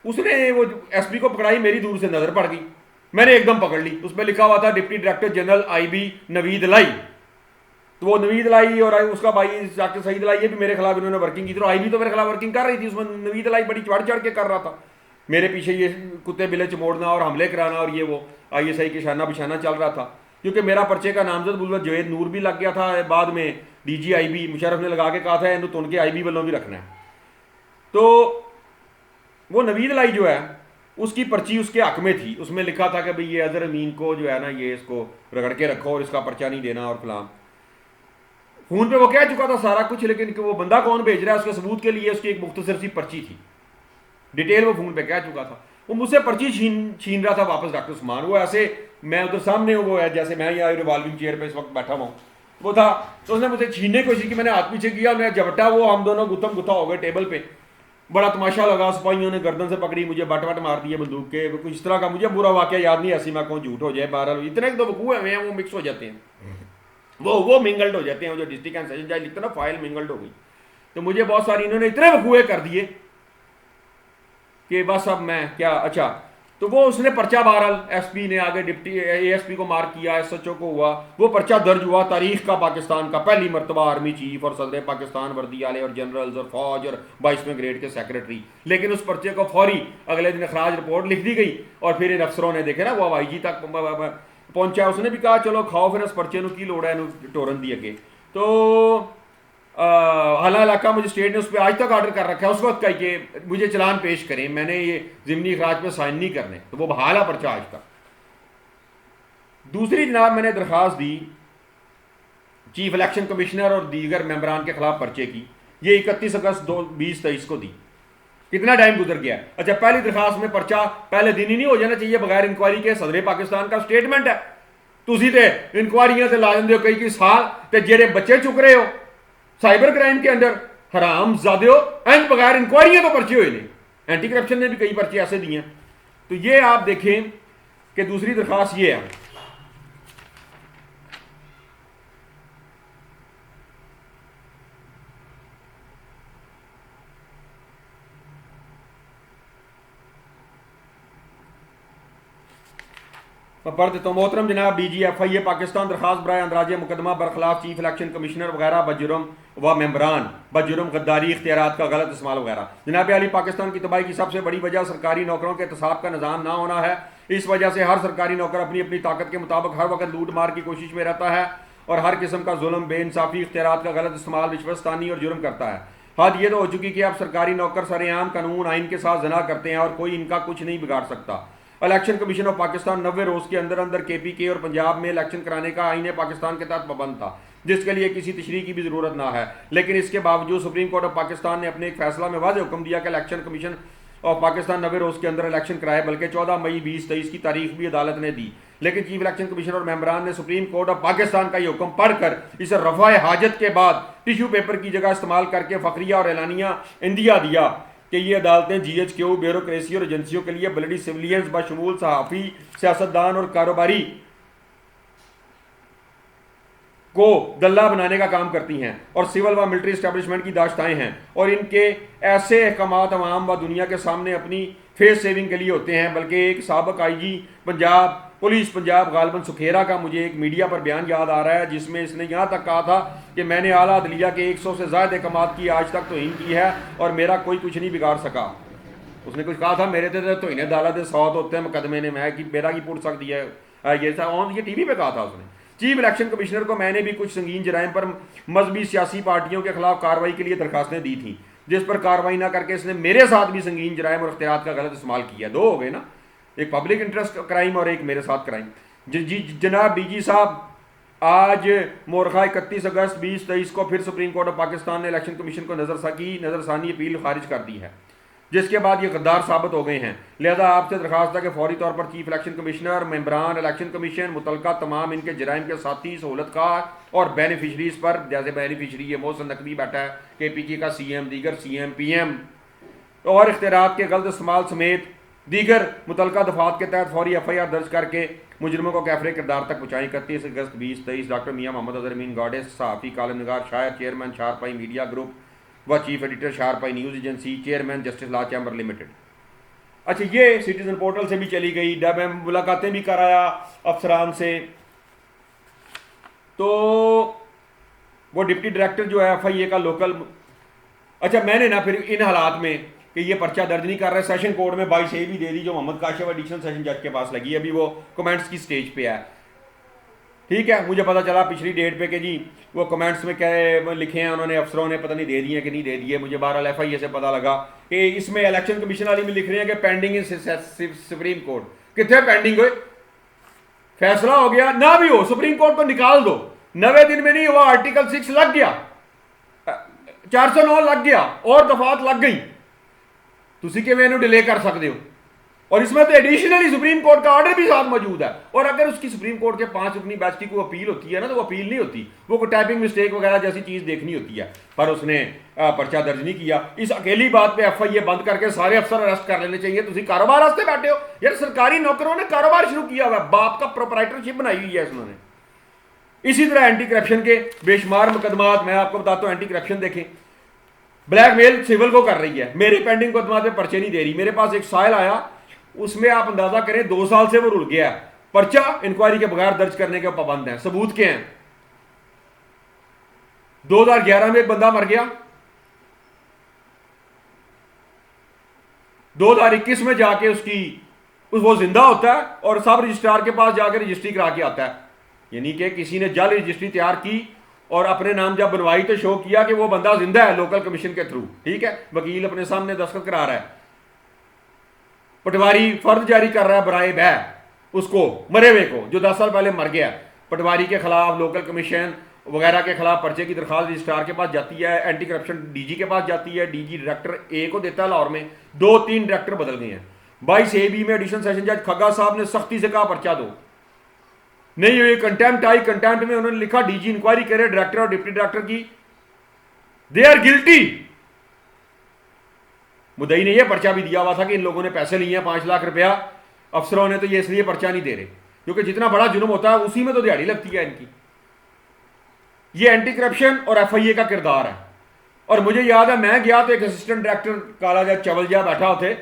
उसने वो SP को पकड़ाई, मेरी दूर से नज़र पड़ गई, मैंने एकदम पकड़ ली। उसमें लिखा हुआ था deputy director general IB Naveed लाई। तो वो नवीद लाई और उसका भाई डॉक्टर सईद लाई, ये भी मेरे खिलाफ इन्होंने वर्किंग की थी। तो IB तो मेरे खिलाफ वर्किंग कर रही थी, उसमें नवीद लाई बड़ी चढ़ चढ़ के कर रहा था, मेरे पीछे ये कुत्ते बिले चमोड़ना और हमले कराना, और ये वो ISI के शाना बिशाना चल रहा था। क्योंकि मेरा पर्चे का नामजद बुलवत जवेद नूर भी लग गया था, बाद में DG IB मुशर्रफ ने लगा के कहा था इन्हों तुन के IB वालों भी रखना है। तो वो नवीद लाई जो है उसकी पर्ची उसके हक में थी, उसमें लिखा था कि भाई ये अजहर अमीन को जो है ना, ये इसको रगड़ के रखो और इसका पर्चा नहीं देना और फलां। फोन पे वो कह चुका था सारा कुछ, लेकिन वो बंदा कौन भेज रहा है उसके सबूत के लिए उसकी एक मुख्तसर सी पर्ची थी, डिटेल वो फोन पे कह चुका था। वो मुझसे पर्ची छीन रहा था वापस डॉक्टर उस्मान। वो ऐसे, मैं उधर सामने वो है जैसे मैं यहाँ रिवॉल्विंग चेयर पे इस वक्त बैठा हुआ हूँ, वो था। तो उसने मुझे छीनने की कोशिश की, मैंने हाथ पीछे किया, मैं झपटा, वो हम दोनों गुत्थम गुत्था हो गए टेबल पे। बड़ा तमाशा लगा, सिपाहियों ने गर्दन से पकड़ी, मुझे बट बट मार दिए बंदूक के। कुछ इस तरह का मुझे बुरा वाकया याद नहीं, ऐसी मैं कहूँ झूठ हो जाए, बहरहाल इतने तो वकूए हुए हैं, वो मिक्स हो जाते हैं, वो मिंगल्ड हो जाते हैं। जो डिस्ट्रिक्ट एंड सेशन जज लिखते ना, फाइल मिंगल्ड हो गई। तो मुझे बहुत सारी इन्होंने इतने वकूए कर दिए कि बस अब मैं क्या। अच्छा, तो वो उसने पर्चा, बहरहाल SP ने आगे डिप्टी ASP को मार्क किया, SHO को हुआ, वो पर्चा दर्ज हुआ, तारीख का पाकिस्तान का पहली मरतबा आर्मी चीफ और सदर पाकिस्तान वर्दी वाले और जनरल्स और फौज और 22वें ग्रेड के सेक्रेटरी। लेकिन उस पर्चे को फौरी अगले दिन अखराज रिपोर्ट लिख दी गई और फिर इन अफसरों ने देखे ना, वो IG तक पहुंचा, उसने भी कहा चलो खाओ फिर इस पर्चे की लोड़ है टोरन दी अगे। तो हाला इलाका मजिस्ट्रेट ने उस पर आज तक ऑर्डर कर रखा है उस वक्त का कि मुझे चलान पेश करें, मैंने ये ज़िमनी अखराज पे साइन नहीं करने। तो वो बहाल है पर्चा आज तक। दूसरी जनाब, मैंने दरख्वास्त दी चीफ इलेक्शन कमिश्नर और दीगर मेंबरान के खिलाफ पर्चे की, ये 31 अगस्त 2023 को दी। कितना टाइम गुजर गया। अच्छा, पहली दरखास्त में पर्चा पहले दिन ही नहीं हो जाना चाहिए बगैर इंक्वायरी के। सदर पाकिस्तान का स्टेटमेंट है, तुसी ते इंक्वायरियां से ला देंगे कई साल, ते जेड़े बच्चे चुक रहे हो साइबर क्राइम के अंदर, हराम जादे हो, एंड बगैर इंक्वायरियां तो पर्चे हुए नहीं। एंटी करप्शन ने भी कई पर्चे ऐसे दिए हैं। तो ये आप देखें कि दूसरी दरखास्त ये है, मैं पढ़ देता हूँ। मोहतरम जनाब DGFIA पाकिस्तान दरखास्त बराए अंदराज मुकदमा बरखलाफ चीफ इलेक्शन कमिश्नर वगैरह बजुर्म व मेम्बरान बजुर्म गद्दारी इख्तियारात का गलत इस्तेमाल वगैरह। जनाब अली, पाकिस्तान की तबाही की सबसे बड़ी वजह सरकारी नौकरों के एहतसाब का निज़ाम ना होना है। इस वजह से हर सरकारी नौकर अपनी अपनी ताकत के मुताबिक हर वक्त लूट मार की कोशिश में रहता है और हर किस्म का जुल्म, बेइंसाफ़ी, इख्तियारात का गलत इस्तेमाल, रिश्वतस्तानी और जुर्म करता है। हद ये तो हो चुकी कि अब सरकारी नौकर सरेआम कानून आइन के साथ जना करते हैं और कोई इनका कुछ नहीं बिगाड़ सकता। इलेक्शन कमीशन ऑफ पाकिस्तान 90 रोज़ के अंदर अंदर KPK और पंजाब में इलेक्शन कराने का आईन पाकिस्तान के तहत पाबंद था, जिसके लिए किसी तशरीह की भी ज़रूरत ना है। लेकिन इसके बावजूद सुप्रीम कोर्ट ऑफ पाकिस्तान ने अपने एक फैसला में वाज़ेह हुक्म दिया कि इलेक्शन कमीशन ऑफ पाकिस्तान 90 रोज़ के अंदर इलेक्शन कराए, बल्कि 14 मई 2023 की तारीख भी अदालत ने दी। लेकिन चीफ इलेक्शन कमीशन और मेंबरान ने सुप्रीम कोर्ट ऑफ पाकिस्तान का ये हुक्म पढ़कर इसे रफ़ा हाजत के बाद टिश्यू पेपर की जगह इस्तेमाल करके फ़खरिया और एलानिया इंदिया दिया कि ये अदालतें GHQ, ब्यूरोक्रेसी और एजेंसियों के लिए ब्लडी सिविलियंस बशमूल सहाफ़ी, सियासतदान और कारोबारी को दल्ला बनाने का काम करती हैं और सिविल व मिलिट्री इस्टेब्लिशमेंट की दाश्ताएँ हैं और इनके ऐसे अहकामात अवाम व दुनिया के सामने अपनी फेस सेविंग के लिए होते हैं। बल्कि एक साबिक IG पंजाब पुलिस पंजाब गालिबन सुखेरा का मुझे एक मीडिया पर बयान याद आ रहा है जिसमें इसने यहाँ तक कहा था कि मैंने आला अदलिया के 100 से ज़्यादा अहकामात की आज तक तौहीन की है और मेरा कोई कुछ नहीं बिगाड़ सका। उसने कुछ कहा था मेरे तो तौहीन अदालत 100 होते हैं मुकदमे ने, मैं कि मेरा की पुट सकती है ये TV पे कहा था उसने। चीफ इलेक्शन कमिश्नर को मैंने भी कुछ संगीन जराइम पर मजहबी सियासी पार्टियों के खिलाफ कार्रवाई के लिए दरखास्तें दी थी, जिस पर कार्रवाई ना करके इसने मेरे साथ भी संगीन जराइम और इख्तियार का गलत इस्तेमाल किया। दो हो गए ना, एक पब्लिक इंटरेस्ट क्राइम और एक मेरे साथ क्राइम। जनाब DG साहब, आज मोरखा 31 अगस्त 2023 को फिर सुप्रीम कोर्ट ऑफ पाकिस्तान ने इलेक्शन कमीशन को नज़रसानी अपील खारिज कर दी है, जिसके बाद ये गद्दार साबित हो गए हैं। लिहाजा आपसे दरखास्त है कि फौरी तौर पर चीफ इलेक्शन कमिश्नर, मेंबरान इलेक्शन कमीशन, मुतलका तमाम इनके जराइम के साथी, सहूलतकार और बेनिफिशरीज पर, जैसे बेनिफिशरी ये मोहसिन नकवी बैठा है KPK का CM, दीगर CM PM और इख्तियारात के गलत इस्तेमाल समेत दीगर मुतलका दफात के तहत फौरी FIR दर्ज करके मुजरमों को कैफरे किरदार तक पहुँचाएँ। 31 अगस्त 2023 डॉक्टर मियाँ मोहम्मद अजहर अमीन गॉडेस, सहाफ़ी, कालम निगार, शायर, चेयरमैन शारपाई मीडिया ग्रुप व chief editor Sharpai news agency, chairman justice law chamber limited. अच्छा, ये सिटीजन पोर्टल से भी चली गई, मैं मुलाकातें भी कराया अफसरान से। तो वो डिप्टी डायरेक्टर जो है FIA का लोकल, अच्छा मैंने ना फिर इन हालात में कि ये पर्चा दर्ज नहीं कर रहे, सेशन कोर्ट में 22A भी दे दी जो मोहम्मद काशिफ एडिशनल सेशन जज के पास लगी, अभी वो कमेंट्स की स्टेज पे है। ठीक है, मुझे पता चला पिछली डेट पे कि जी वो कमेंट्स में क्या लिखे हैं उन्होंने, अफसरों ने पता नहीं दे दिए कि नहीं दे दिए। मुझे बहरहाल FIA से पता लगा कि इसमें इलेक्शन कमीशन वाली में लिख रहे हैं कि पेंडिंग इन सुप्रीम कोर्ट। कितने पेंडिंग हुए, फैसला हो गया ना भी हो, सुप्रीम कोर्ट को निकाल दो, 90 दिन में नहीं हुआ, आर्टिकल 6 लग गया, 409 लग गया और दफात लग गई, तुसी के मैंने डिले कर सकते हो। और इसमें तो एडिशनली सुप्रीम कोर्ट का ऑर्डर भी साथ मौजूद है। और अगर उसकी सुप्रीम कोर्ट के 5 रुकनी बेंच की कोई अपील होती है ना, तो वो अपील नहीं होती, वो कोई टाइपिंग मिस्टेक वगैरह जैसी चीज देखनी होती है, पर उसने पर्चा दर्ज नहीं किया। इस अकेली बात पे FIA बंद करके सारे अफसर अरेस्ट कर लेने चाहिए। तुम कारोबार वास्ते बैठे हो यार, सरकारी नौकरों ने कारोबार शुरू किया हुआ है, बाप का प्रोपराइटरशिप बनाई हुई है उन्होंने। इसी तरह एंटी करप्शन के बेशुमार मुकदमात, मैं आपको बताता हूँ, एंटी करप्शन देखें, ब्लैकमेल सिविल को कर रही है, मेरे पेंडिंग मुकदमात पे पर्चे नहीं दे रही। मेरे पास एक साइल आया, उसमें आप अंदाजा करें 2 साल से वो रुल गया है, पर्चा इंक्वायरी के बगैर दर्ज करने के पाबंद है। सबूत के हैं, 2011 में एक बंदा मर गया, 2021 में जाके वो जिंदा होता है और सब रजिस्ट्रार के पास जाकर रजिस्ट्री करा के आता है। यानी कि किसी ने जाली रजिस्ट्री तैयार की और अपने नाम जब बनवाई तो शो किया कि वो बंदा जिंदा है लोकल कमीशन के थ्रू। ठीक है, वकील अपने सामने दस्तखत करा रहा है, पटवारी फर्ज जारी कर रहा है बराए बह उसको मरे हुए को जो 10 साल पहले मर गया। पटवारी के खिलाफ, लोकल कमीशन वगैरह के खिलाफ पर्चे की दरखास्त रजिस्ट्रार के पास जाती है, एंटी करप्शन DG के पास जाती है, DG डायरेक्टर A को देता है लाहौर में, 2-3 डायरेक्टर बदल गए हैं। 22AB में एडिशनल सेशन जज खग्गा साहब ने सख्ती से कहा पर्चा दो, नहीं हुई, कंटेम्प्ट आई, कंटेम्प्ट में उन्होंने लिखा DG इंक्वायरी करे डायरेक्टर और डिप्टी डायरेक्टर की, दे आर गिल्टी। मुद्दई ने यह पर्चा भी दिया हुआ था कि इन लोगों ने पैसे लिए हैं 5 लाख रुपया, अफसरों ने तो ये इसलिए पर्चा नहीं दे रहे, क्योंकि जितना बड़ा जुर्म होता है उसी में तो दिहाड़ी लगती है इनकी। ये एंटी करप्शन और FIA का किरदार है। और मुझे याद है, मैं गया तो एक असिस्टेंट डायरेक्टर काला जा चवलजा बैठा होते,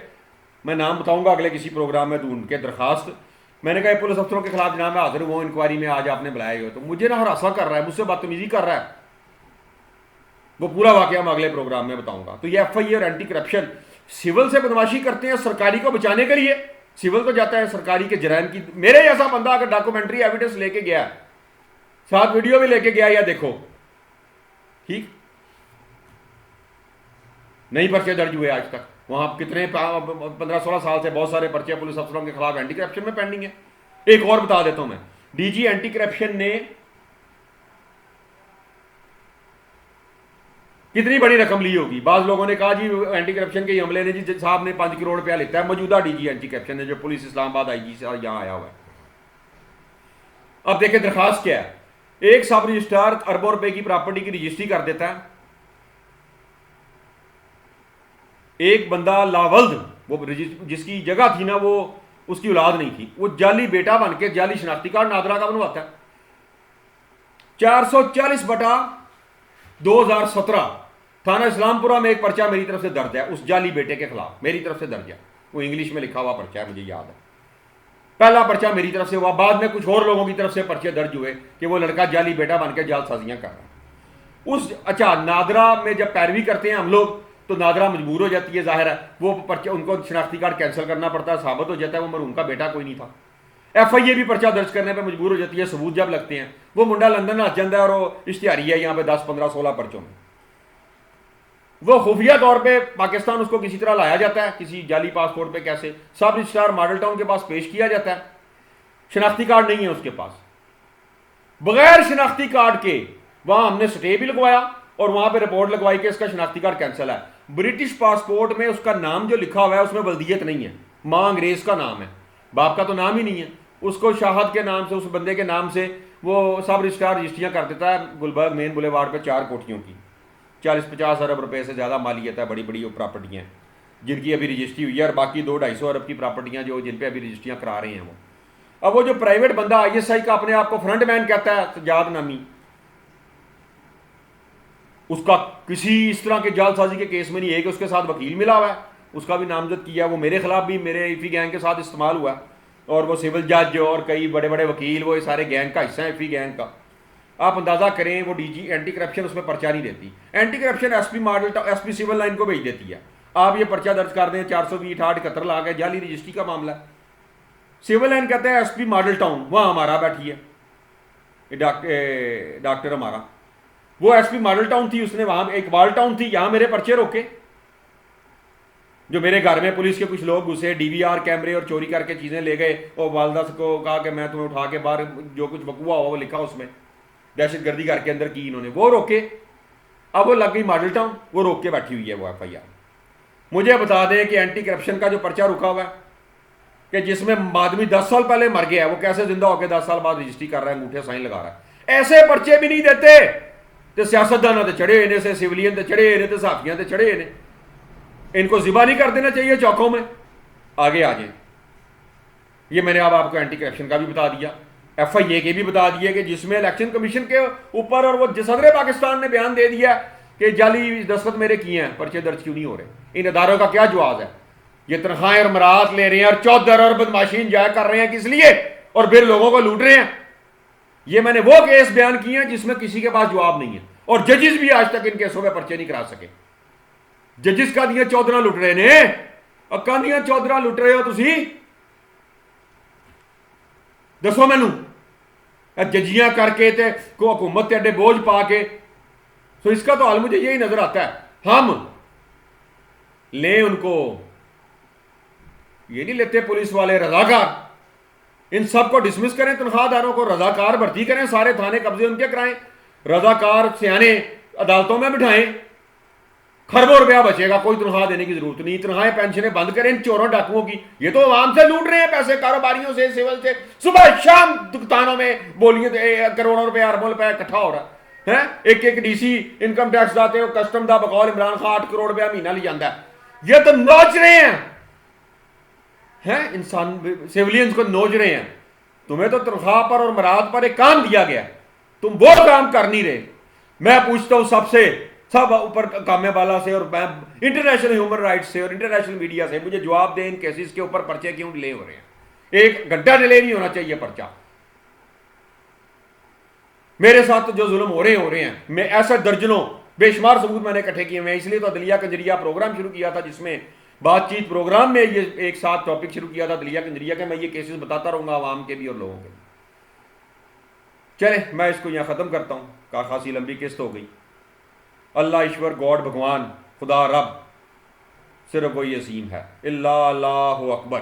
मैं नाम बताऊंगा अगले किसी प्रोग्राम में, ढूंढ के दरखास्त, मैंने कहा पुलिस अफसरों के खिलाफ जनाब मैं हाजिर हूँ इंक्वायरी में, आज आपने बुलाए हो। तो मुझे ना हरासा कर रहा है, मुझसे बदतमीजी कर रहा है। वो पूरा वाकया मैं अगले प्रोग्राम में बताऊंगा। तो ये FIA और एंटी करप्शन सिविल से बदमाशी करते हैं सरकारी को बचाने के लिए। सिविल तो जाता है सरकारी के जराइम की। मेरे जैसा बंदा अगर डॉक्यूमेंट्री एविडेंस लेके गया, साथ वीडियो भी लेके गया, या देखो ठीक नहीं पर्चे दर्ज हुए आज तक। वहां कितने 15-16 साल से बहुत सारे पर्चे पुलिस अफसरों के खिलाफ एंटी करप्शन में पेंडिंग है। एक और बता देता हूं मैं, DG एंटी करप्शन ने कितनी बड़ी रकम ली होगी। बाज लोगों ने कहा जी एंटी करप्शन के हमले ने जी साहब ने 5 करोड़ रुपया लेता है, मौजूदा DG एंटी करप्शन ने जो पुलिस इस्लामाबाद IG से यहाँ आया हुआ है। अब देखें दरखास्त क्या है, एक सब रजिस्ट्रार अरबों रुपए की प्रॉपर्टी की रजिस्ट्री कर देता है, एक बंदा लावल्द, वो जिसकी जगह थी ना वो उसकी औलाद नहीं थी, वो जाली बेटा बन के जाली शनाख्ती कार्ड नादरा का बनवाता है। 440/2017 थाना इस्लामपुरा में एक पर्चा मेरी तरफ से दर्ज है उस जाली बेटे के खिलाफ, मेरी तरफ से दर्ज है, वो इंग्लिश में लिखा हुआ पर्चा है, मुझे याद है। पहला पर्चा मेरी तरफ से हुआ, बाद में कुछ और लोगों की तरफ से पर्चे दर्ज हुए कि वो लड़का जाली बेटा बन के जालसाजियां कर रहा है उस। अच्छा, नादरा में जब पैरवी करते हैं हम लोग तो नादरा मजबूर हो जाती है, जाहिर है वो पर्चे उनको शनाख्ती कार्ड कैंसिल करना पड़ता है, साबित हो जाता है वो मरहूम का बेटा कोई नहीं था। FIA भी पर्चा दर्ज करने पे मजबूर हो जाती है, सबूत जब लगते हैं। वो मुंडा लंदन आ जाता है और वो इश्तिहारी है यहाँ पे 10, 15, 16 पर्चों में। वो खुफिया तौर पे पाकिस्तान उसको किसी तरह लाया जाता है, किसी जाली पासपोर्ट पे कैसे, सब रजिस्ट्रार मॉडल टाउन के पास पेश किया जाता है, शनाख्ती कार्ड नहीं है उसके पास। बगैर शनाख्ती कार्ड के वहां हमने स्टे भी लगवाया और वहां पे रिपोर्ट लगवाई कि इसका शनाख्ती कार्ड कैंसिल है। ब्रिटिश पासपोर्ट में उसका नाम जो लिखा हुआ है उसमें बल्दियत नहीं है, मां अंग्रेज का नाम है, बाप का तो नाम ही नहीं है। उसको शाहद के नाम से, उस बंदे के नाम से वो सब रजिस्ट्रार रजिस्ट्रियाँ कर देता है गुलबर्ग मेन बुलेवार्ड पे 4 कोठियों की, 40-50 अरब रुपए से ज़्यादा मालियत है, बड़ी बड़ी वो प्रॉपर्टियाँ हैं जिनकी अभी रजिस्ट्री हुई है, और बाकी 200-250 अरब की प्रॉपर्टियाँ जो जिन पे अभी रजिस्ट्रियाँ करा रहे हैं वो। अब वो जो प्राइवेट बंदा ISI का अपने आप को फ्रंट मैन कहता है, सजाद नामी, उसका किसी इस तरह के जालसाजी के केस में नहीं है कि उसके साथ वकील मिला हुआ है, उसका भी नामजद किया, वो मेरे खिलाफ भी मेरे इफ़ी गैंग के साथ इस्तेमाल हुआ, और वो सिविल जज और कई बड़े बड़े वकील, वो सारे गैंग का हिस्सा है इफ़ी गैंग का। आप अंदाज़ा करें, वो DG एंटी करप्शन उसमें पर्चा नहीं देती, anti corruption SP model SP civil line को भेज देती है। आप ये पर्चा दर्ज कर दें 420/68 लाख है, जाली रजिस्ट्री का मामला है। सिविल लाइन कहते हैं SP मॉडल टाउन, वहाँ हमारा बैठी है डॉक्टर हमारा, वो SP मॉडल टाउन थी, उसने वहाँ इकबाल टाउन थी, यहाँ मेरे पर्चे रोके। जो मेरे घर में पुलिस के कुछ लोग घुसे, DVR कैमरे और चोरी करके चीज़ें ले गए, और वालदा को कहा कि मैं तुम्हें उठा के बाहर, जो कुछ बकुआ हुआ वो लिखा उसमें, दहशतगर्दी घर के अंदर की इन्होंने, वो रोके। अब वो लग गई मॉडल टाउन, वो रोक के बैठी हुई है वो FIR। मुझे बता दें कि एंटी करप्शन का जो पर्चा रुका हुआ है कि जिसमें आदमी 10 साल पहले मर गया है, वो कैसे जिंदा होकर 10 साल बाद रजिस्ट्री कर रहा है, अंगूठे साइन लगा रहा है। ऐसे पर्चे भी नहीं देते तो सियासतदाना तो चढ़े ने से, सिविलियन तो चढ़े ने, तो साफियां तो चढ़े ने। इनको जिबा नहीं कर देना चाहिए चौकों में, आगे आ जाए। ये मैंने अब आपको एंटी करप्शन का भी बता दिया, FIA के भी बता दिए कि जिसमें इलेक्शन कमीशन के ऊपर, और वो सदर पाकिस्तान ने बयान दे दिया कि जाली दस्तखत मेरे किए हैं, पर्चे दर्ज क्यों नहीं हो रहे। इन अदारों का क्या जवाब है? ये तनख्वाहें और मराहत ले रहे हैं और 14 अरब बदमाशी इंजॉय कर रहे हैं, किस लिए? और फिर लोगों को लूट रहे हैं। ये मैंने वो केस बयान किए हैं जिसमें किसी के पास जवाब नहीं है, और जजेस भी आज तक इन केसों में पर्चे नहीं करा सके। जजेस का दिया चौधरा लुट रहे ने, और कादियां चौधरा लुट रहे हो तुसी, दसो मैनू। जजियां करके ते को हुकूमत के अड्डे बोझ पा के, तो इसका तो हाल मुझे यही नजर आता है, हम ले उनको, ये नहीं लेते पुलिस वाले रजाकार। इन सबको डिसमिस करें, तनख्वाहदारों को रजाकार भर्ती करें, सारे थाने कब्जे उनके कराएं, रजाकार सियाने अदालतों में बिठाएं, खरबों रुपया बचेगा, कोई तनख्वाह देने की जरूरत नहीं। तनख्वाहें पेंशनें बंद करें इन चोरों डाकुओं की, ये तो आवाम से लूट रहे हैं पैसे, कारोबारियों से, सिविल से, सुबह शाम दुकानों में बोलिए करोड़ों रुपए अरबों रुपया इकट्ठा हो रहा है। एक DC इनकम टैक्स दाते हो, कस्टम दा बकौल इमरान खान 8 करोड़ रुपया महीना ले जाता है। ये तो नोच रहे हैं इंसान, सिविलियंस को नोच रहे हैं। तुम्हें तो तनख्वाह पर और मराहत पर एक काम दिया गया, तुम वो काम कर नहीं रहे। मैं पूछता हूं सबसे, सब ऊपर कामे वाला से और इंटरनेशनल ह्यूमन राइट्स से और इंटरनेशनल मीडिया से, मुझे जवाब दें, इन केसेस के ऊपर पर्चे क्यों डिले हो रहे हैं? 1 घंटा डिले नहीं होना चाहिए पर्चा। मेरे साथ तो जो जुल्म हो रहे हैं, मैं ऐसा दर्जनों बेशुमार सबूत मैंने इकट्ठे किए हुए हैं। इसलिए तो अदलिया कंजरिया प्रोग्राम शुरू किया था, जिसमें बातचीत प्रोग्राम में ये एक साथ टॉपिक शुरू किया था अदलिया कंजरिया के। मैं ये केसेस बताता रहूंगा आवाम के भी और लोगों के। चले, मैं इसको यहाँ ख़त्म करता हूँ, का खासी लंबी किस्त हो गई। अल्लाह ईश्वर, गॉड, भगवान, खुदा, रब, सिर्फ वही असीम है। अल्लाह अकबर।